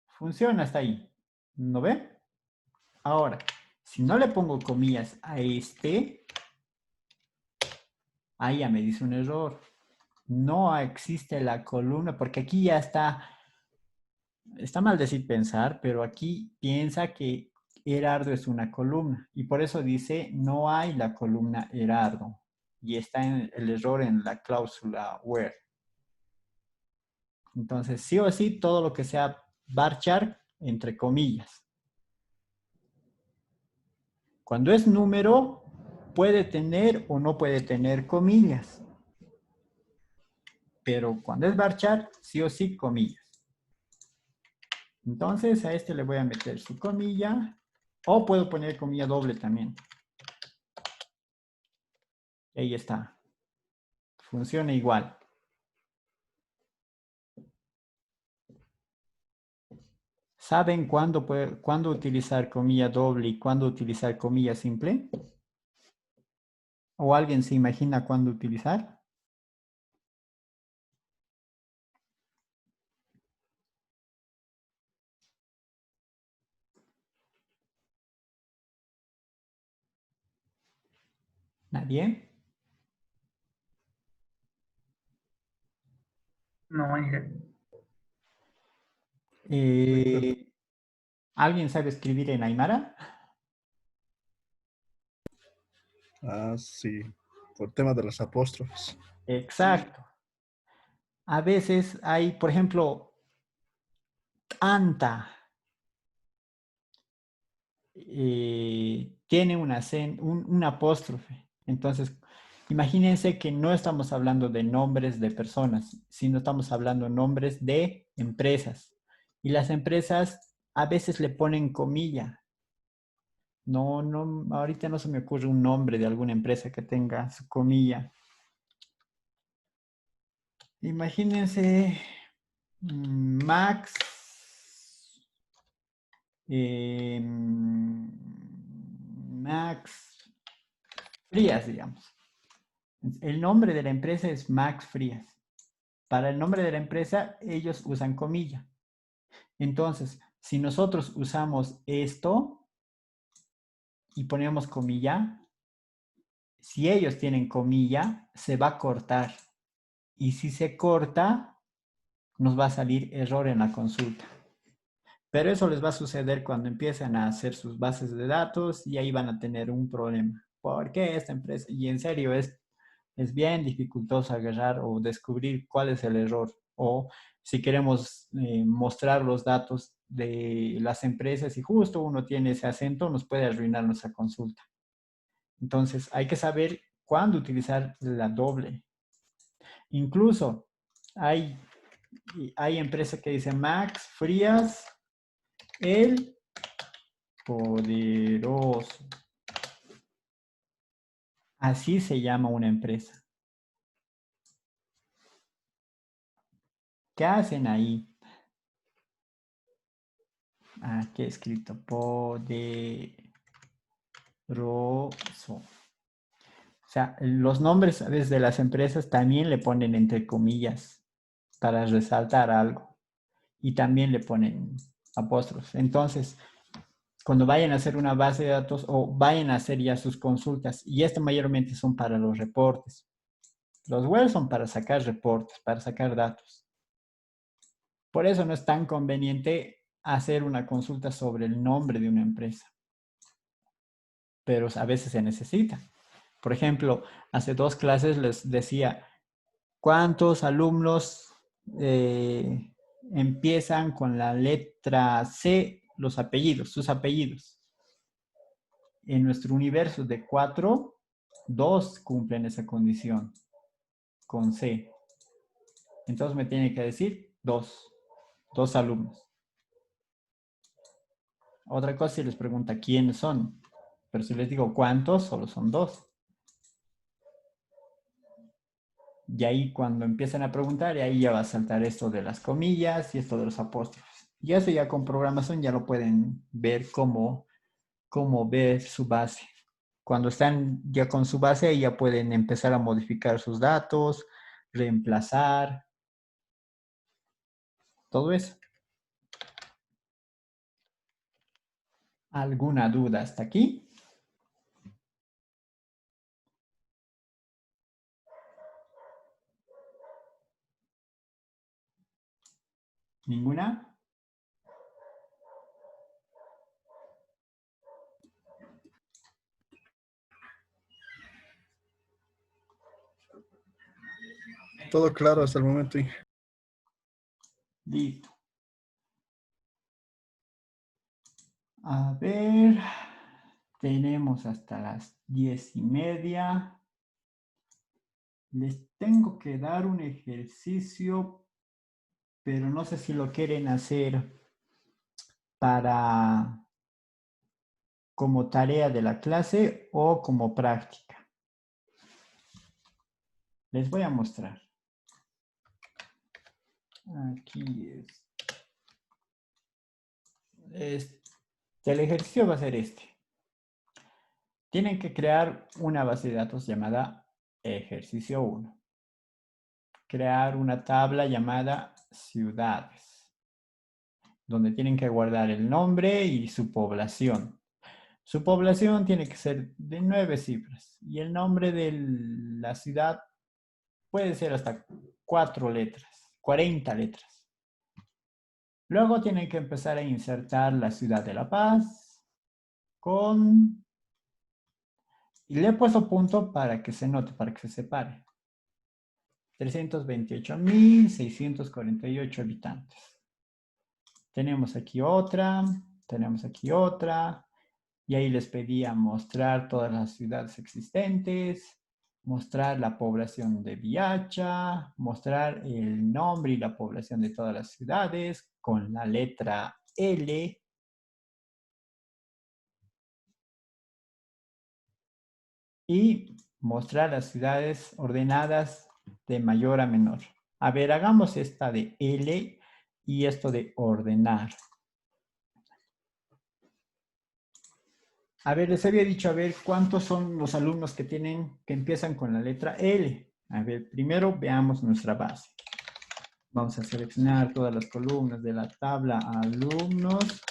Funciona hasta ahí. ¿No ve? Ahora, si no le pongo comillas a este, ahí ya me dice un error. No existe la columna, porque aquí ya está mal decir pensar, pero aquí piensa que Gerardo es una columna y por eso dice no hay la columna Gerardo y está en el error en la cláusula where. Entonces, sí o sí, todo lo que sea varchar, entre comillas. Cuando es número, puede tener o no puede tener comillas. Pero cuando es varchar, sí o sí, comillas. Entonces, a este le voy a meter su comilla. O puedo poner comilla doble también. Y ahí está. Funciona igual. ¿Saben cuándo utilizar comilla doble y cuándo utilizar comilla simple? ¿O alguien se imagina cuándo utilizar? ¿Nadie? No, Inge. ¿Alguien sabe escribir en Aymara? Ah, sí, por tema de las apóstrofes. Exacto. A veces hay, por ejemplo, anta. Tiene un apóstrofe. Entonces, imagínense que no estamos hablando de nombres de personas, sino estamos hablando de nombres de empresas. Y las empresas a veces le ponen comilla. No, ahorita no se me ocurre un nombre de alguna empresa que tenga su comilla. Imagínense Max, Max Frías, digamos. El nombre de la empresa es Max Frías. Para el nombre de la empresa, ellos usan comilla. Entonces, si nosotros usamos esto y ponemos comilla, si ellos tienen comilla, se va a cortar. Y si se corta, nos va a salir error en la consulta. Pero eso les va a suceder cuando empiecen a hacer sus bases de datos y ahí van a tener un problema. ¿Por qué esta empresa? Y en serio, es bien dificultoso agarrar o descubrir cuál es el error. O si queremos mostrar los datos de las empresas y justo uno tiene ese acento, nos puede arruinar nuestra consulta. Entonces, hay que saber cuándo utilizar la doble. Incluso hay empresas que dicen Max Frías, el poderoso. Así se llama una empresa. ¿Qué hacen ahí? Aquí he escrito poderoso. O sea, los nombres desde las empresas también le ponen entre comillas para resaltar algo. Y también le ponen apóstrofes. Entonces, cuando vayan a hacer una base de datos o vayan a hacer ya sus consultas, y esto mayormente son para los reportes. Los web son para sacar reportes, para sacar datos. Por eso no es tan conveniente hacer una consulta sobre el nombre de una empresa. Pero a veces se necesita. Por ejemplo, hace 2 clases les decía, ¿cuántos alumnos empiezan con la letra C, los apellidos, sus apellidos? En nuestro universo de 4, 2 cumplen esa condición con C. Entonces me tiene que decir 2 alumnos. Otra cosa si les pregunta quiénes son, pero si les digo cuántos, solo son 2. Y ahí cuando empiezan a preguntar, y ahí ya va a saltar esto de las comillas y esto de los apóstrofes. Y eso ya con programación ya lo pueden ver cómo ver su base. Cuando están ya con su base, ya pueden empezar a modificar sus datos, reemplazar, todo eso. ¿Alguna duda hasta aquí? ¿Ninguna? Todo claro hasta el momento. Listo. A ver, tenemos hasta las 10:30. Les tengo que dar un ejercicio, pero no sé si lo quieren hacer para como tarea de la clase o como práctica. Les voy a mostrar. Aquí es. El ejercicio va a ser este. Tienen que crear una base de datos llamada ejercicio 1. Crear una tabla llamada ciudades, donde tienen que guardar el nombre y su población. Su población tiene que ser de 9 cifras y el nombre de la ciudad puede ser hasta 4 letras, 40 letras. Luego tienen que empezar a insertar la ciudad de La Paz con... Y le he puesto punto para que se note, para que se separe. 328.648 habitantes. Tenemos aquí otra, y ahí les pedía mostrar todas las ciudades existentes, mostrar la población de Viacha, mostrar el nombre y la población de todas las ciudades con la letra L. Y mostrar las ciudades ordenadas de mayor a menor. A ver, hagamos esta de L y esto de ordenar. A ver, les había dicho, a ver, ¿cuántos son los alumnos que empiezan con la letra L? A ver, primero veamos nuestra base. Vamos a seleccionar todas las columnas de la tabla alumnos.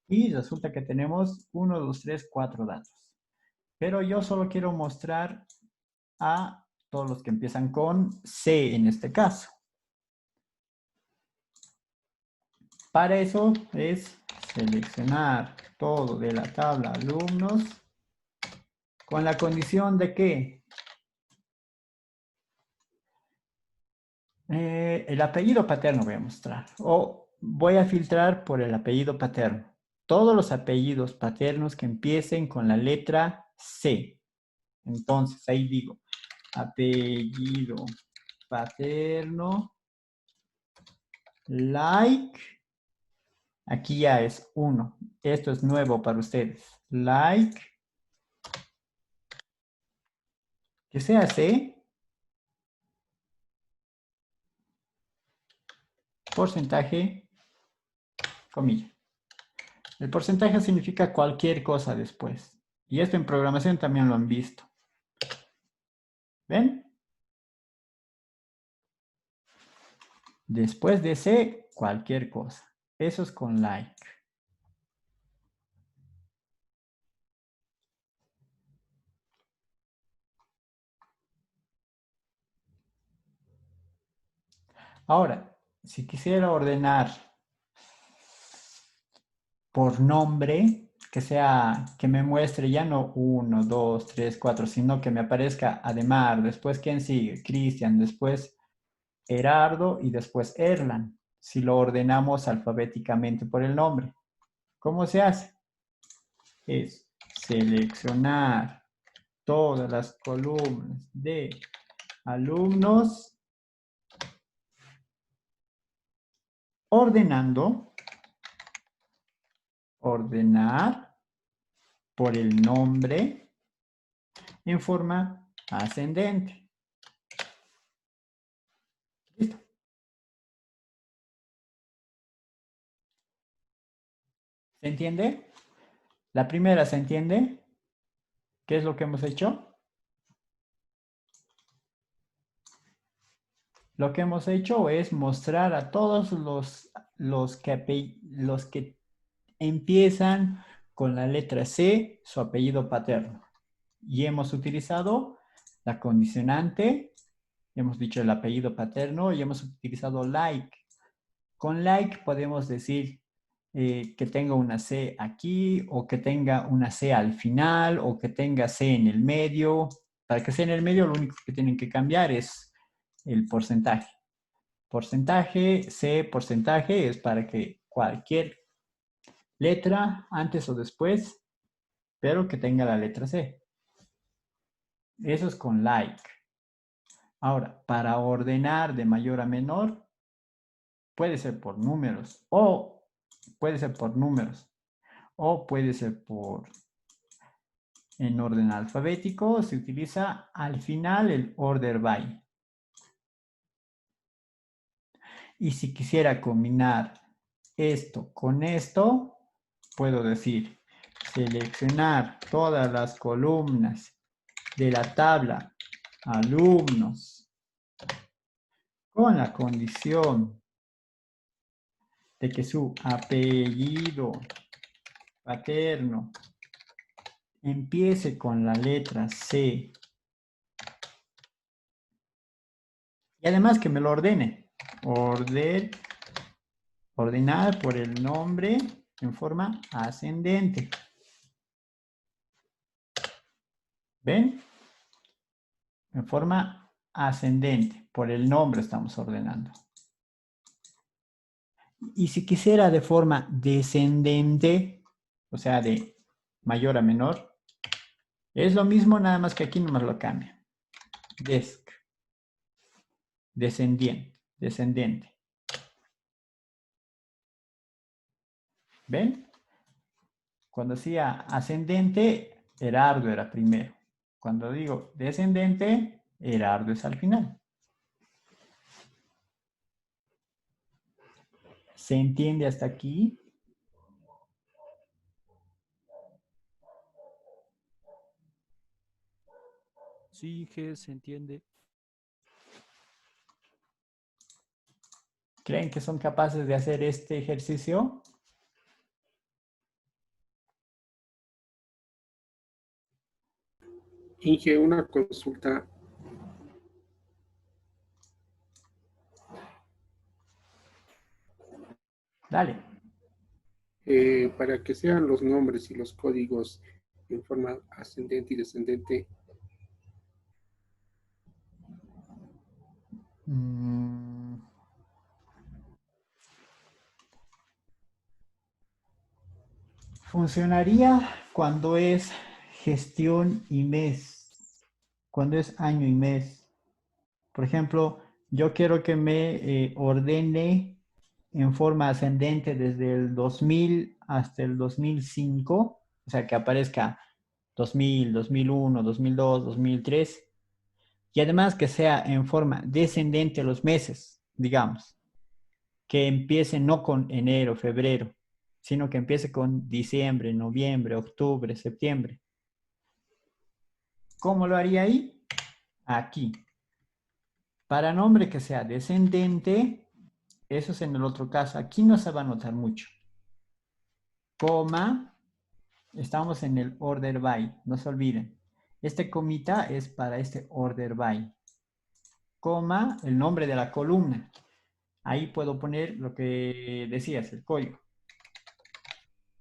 Y resulta que tenemos 1, 2, 3, 4 datos. Pero yo solo quiero mostrar a todos los que empiezan con C en este caso. Para eso es seleccionar todo de la tabla alumnos con la condición de que el apellido paterno voy a mostrar o voy a filtrar por el apellido paterno. Todos los apellidos paternos que empiecen con la letra C. Entonces ahí digo apellido paterno like. Aquí ya es 1. Esto es nuevo para ustedes. Like. Que sea C. porcentaje, comilla. El porcentaje significa cualquier cosa después. Y esto en programación también lo han visto. ¿Ven? Después de C, cualquier cosa. Eso es con like. Ahora, si quisiera ordenar por nombre, que me muestre ya no 1, 2, 3, 4, sino que me aparezca Ademar, después quién sigue, Cristian, después Gerardo y después Erlan, si lo ordenamos alfabéticamente por el nombre. ¿Cómo se hace? Es seleccionar todas las columnas de alumnos ordenar por el nombre en forma ascendente. ¿Listo? ¿Se entiende? La primera, ¿se entiende? ¿Qué es lo que hemos hecho? Lo que hemos hecho es mostrar a todos los que empiezan con la letra C su apellido paterno. Y hemos utilizado la condicionante, hemos dicho el apellido paterno y hemos utilizado like. Con like podemos decir que tenga una C aquí o que tenga una C al final o que tenga C en el medio. Para que sea en el medio lo único que tienen que cambiar es el porcentaje. Porcentaje, C, porcentaje es para que cualquier letra antes o después, pero que tenga la letra C. Eso es con like. Ahora, para ordenar de mayor a menor, puede ser por números o puede ser por números o puede ser en orden alfabético. Se utiliza al final el order by. Y si quisiera combinar esto con esto, puedo decir seleccionar todas las columnas de la tabla alumnos con la condición de que su apellido paterno empiece con la letra C. Y además que me lo ordene. Ordenar por el nombre en forma ascendente. ¿Ven? En forma ascendente. Por el nombre estamos ordenando. Y si quisiera de forma descendente, o sea, de mayor a menor, es lo mismo, nada más que aquí nomás lo cambia. Descendente. ¿Ven? Cuando decía ascendente, Gerardo era primero. Cuando digo descendente, Gerardo es al final. ¿Se entiende hasta aquí? Sí, G, se entiende. ¿Creen que son capaces de hacer este ejercicio? Inge, una consulta. Dale. Para que sean los nombres y los códigos en forma ascendente y descendente, Funcionaría cuando es gestión y mes, cuando es año y mes. Por ejemplo, yo quiero que me ordene en forma ascendente desde el 2000 hasta el 2005, o sea, que aparezca 2000, 2001, 2002, 2003, y además que sea en forma descendente los meses, digamos. que empiece no con enero, febrero, sino que empiece con diciembre, noviembre, octubre, septiembre. ¿Cómo lo haría ahí? Aquí. Para nombre que sea descendente, eso es en el otro caso. Aquí no se va a notar mucho. Coma, estamos en el order by, no se olviden. Este comita es para este order by. Coma, el nombre de la columna. Ahí puedo poner lo que decías, el código.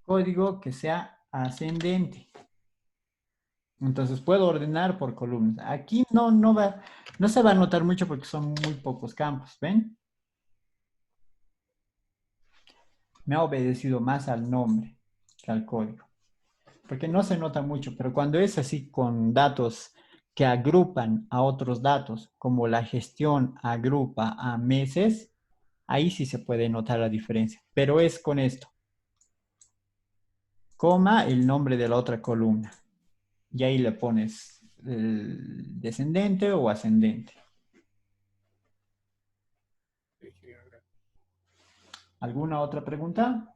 Código que sea ascendente. Entonces puedo ordenar por columnas. Aquí no se va a notar mucho porque son muy pocos campos, ¿ven? Me ha obedecido más al nombre que al código. Porque no se nota mucho, pero cuando es así con datos que agrupan a otros datos, como la gestión agrupa a meses, ahí sí se puede notar la diferencia. Pero es con esto. Coma el nombre de la otra columna. Y ahí le pones el descendente o ascendente. ¿Alguna otra pregunta?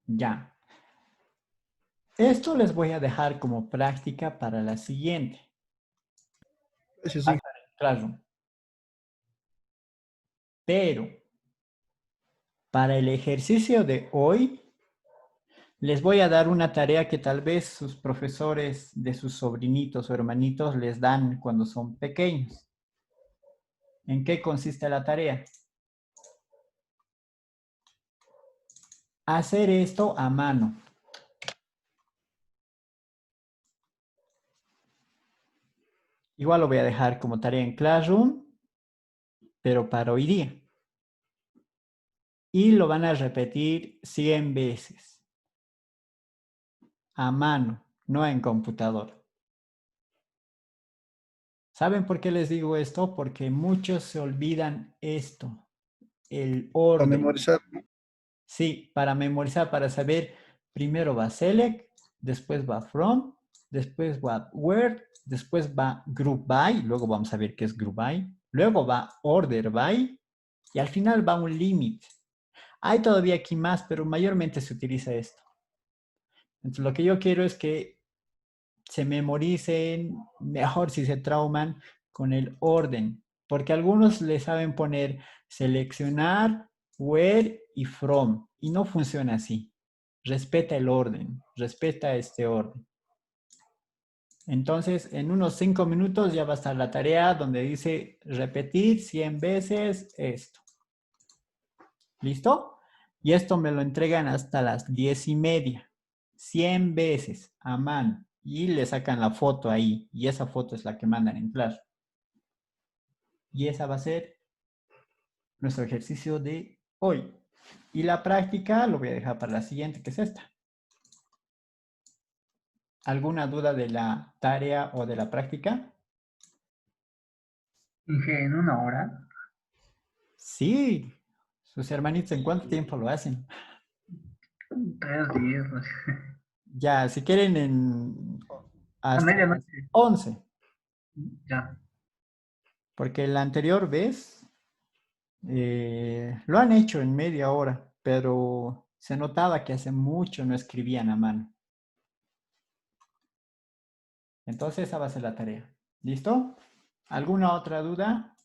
Ya. Esto les voy a dejar como práctica para la siguiente. Gracias, Va a estar en Classroom. Pero para el ejercicio de hoy, les voy a dar una tarea que tal vez sus profesores de sus sobrinitos o hermanitos les dan cuando son pequeños. ¿En qué consiste la tarea? Hacer esto a mano. Igual lo voy a dejar como tarea en Classroom, pero para hoy día. Y lo van a repetir 100 veces. A mano, no en computador. ¿Saben por qué les digo esto? Porque muchos se olvidan esto, el Para orden. memorizar. Sí, para memorizar, para saber, primero va select, después va from, después va where, después va group by, luego vamos a ver qué es group by, luego va order by y al final va un limit. Hay todavía aquí más, pero mayormente se utiliza esto. Entonces, lo que yo quiero es que se memoricen, mejor si se trauman, con el orden, porque algunos le saben poner seleccionar, where y from, y no funciona así. Respeta el orden, respeta este orden. Entonces, en unos 5 minutos ya va a estar la tarea donde dice repetir 100 veces esto. ¿Listo? Y esto me lo entregan hasta las 10:30. 100 veces a mano. Y le sacan la foto ahí. Y esa foto es la que mandan en clase. Y esa va a ser nuestro ejercicio de hoy. Y la práctica lo voy a dejar para la siguiente, que es esta. ¿Alguna duda de la tarea o de la práctica? Dije, en una hora. Sí. Sus hermanitos, ¿en cuánto tiempo lo hacen? 3 días. No sé. Ya, si quieren A hasta las medianoche. 11. Ya. Porque la anterior vez lo han hecho en media hora, pero se notaba que hace mucho no escribían a mano. Entonces esa va a ser la tarea. ¿Listo? ¿Alguna otra duda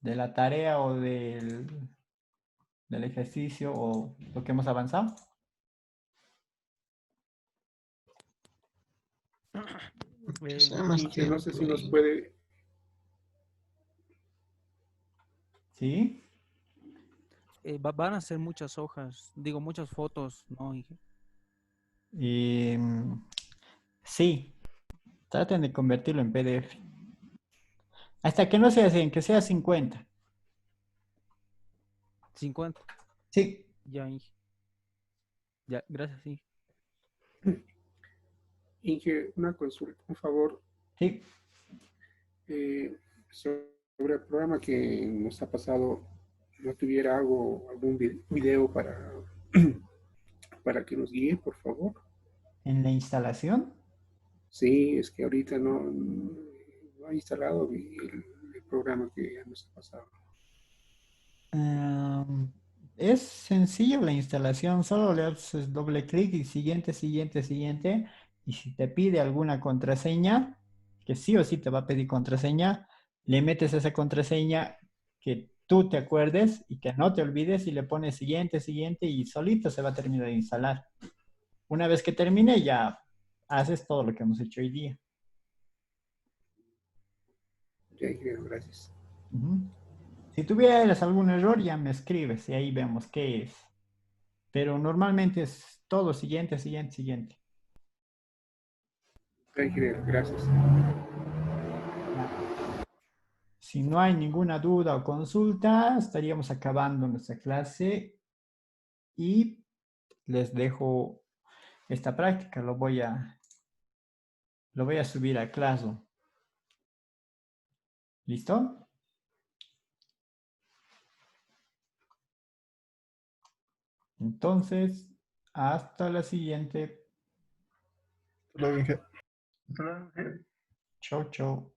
de la tarea o del ejercicio o lo que hemos avanzado? Que sea más Inge, no sé tiempo si nos y puede, ¿Sí? Van a ser muchas hojas, digo, muchas fotos, ¿no, Inge? Y, sí, traten de convertirlo en PDF. Hasta que no sea 100, que sea 50. 50. Sí, Ya, Inge. Ya, gracias, Inge. Inge, una consulta, por favor, sí. sobre el programa que nos ha pasado, no tuviera algún video para que nos guíe, por favor. En la instalación. Sí, es que ahorita no he instalado el programa que nos ha pasado. Am, es sencillo la instalación, solo le haces doble clic y siguiente, siguiente, siguiente. Y si te pide alguna contraseña, que sí o sí te va a pedir contraseña, le metes esa contraseña que tú te acuerdes y que no te olvides y le pones siguiente, siguiente y solito se va a terminar de instalar. Una vez que termine ya haces todo lo que hemos hecho hoy día. Ya, ingeniero, gracias. Ujú. Si tuvieras algún error, ya me escribes y ahí vemos qué es. Pero normalmente es todo siguiente, siguiente, siguiente. Ya, ingeniero, gracias. Ya. Si no hay ninguna duda o consulta, estaríamos acabando nuestra clase y les dejo esta práctica. Lo voy a subir a Classroom. ¿Listo? Entonces, hasta la siguiente. Hasta luego, Inge. Solo- Chau, chau.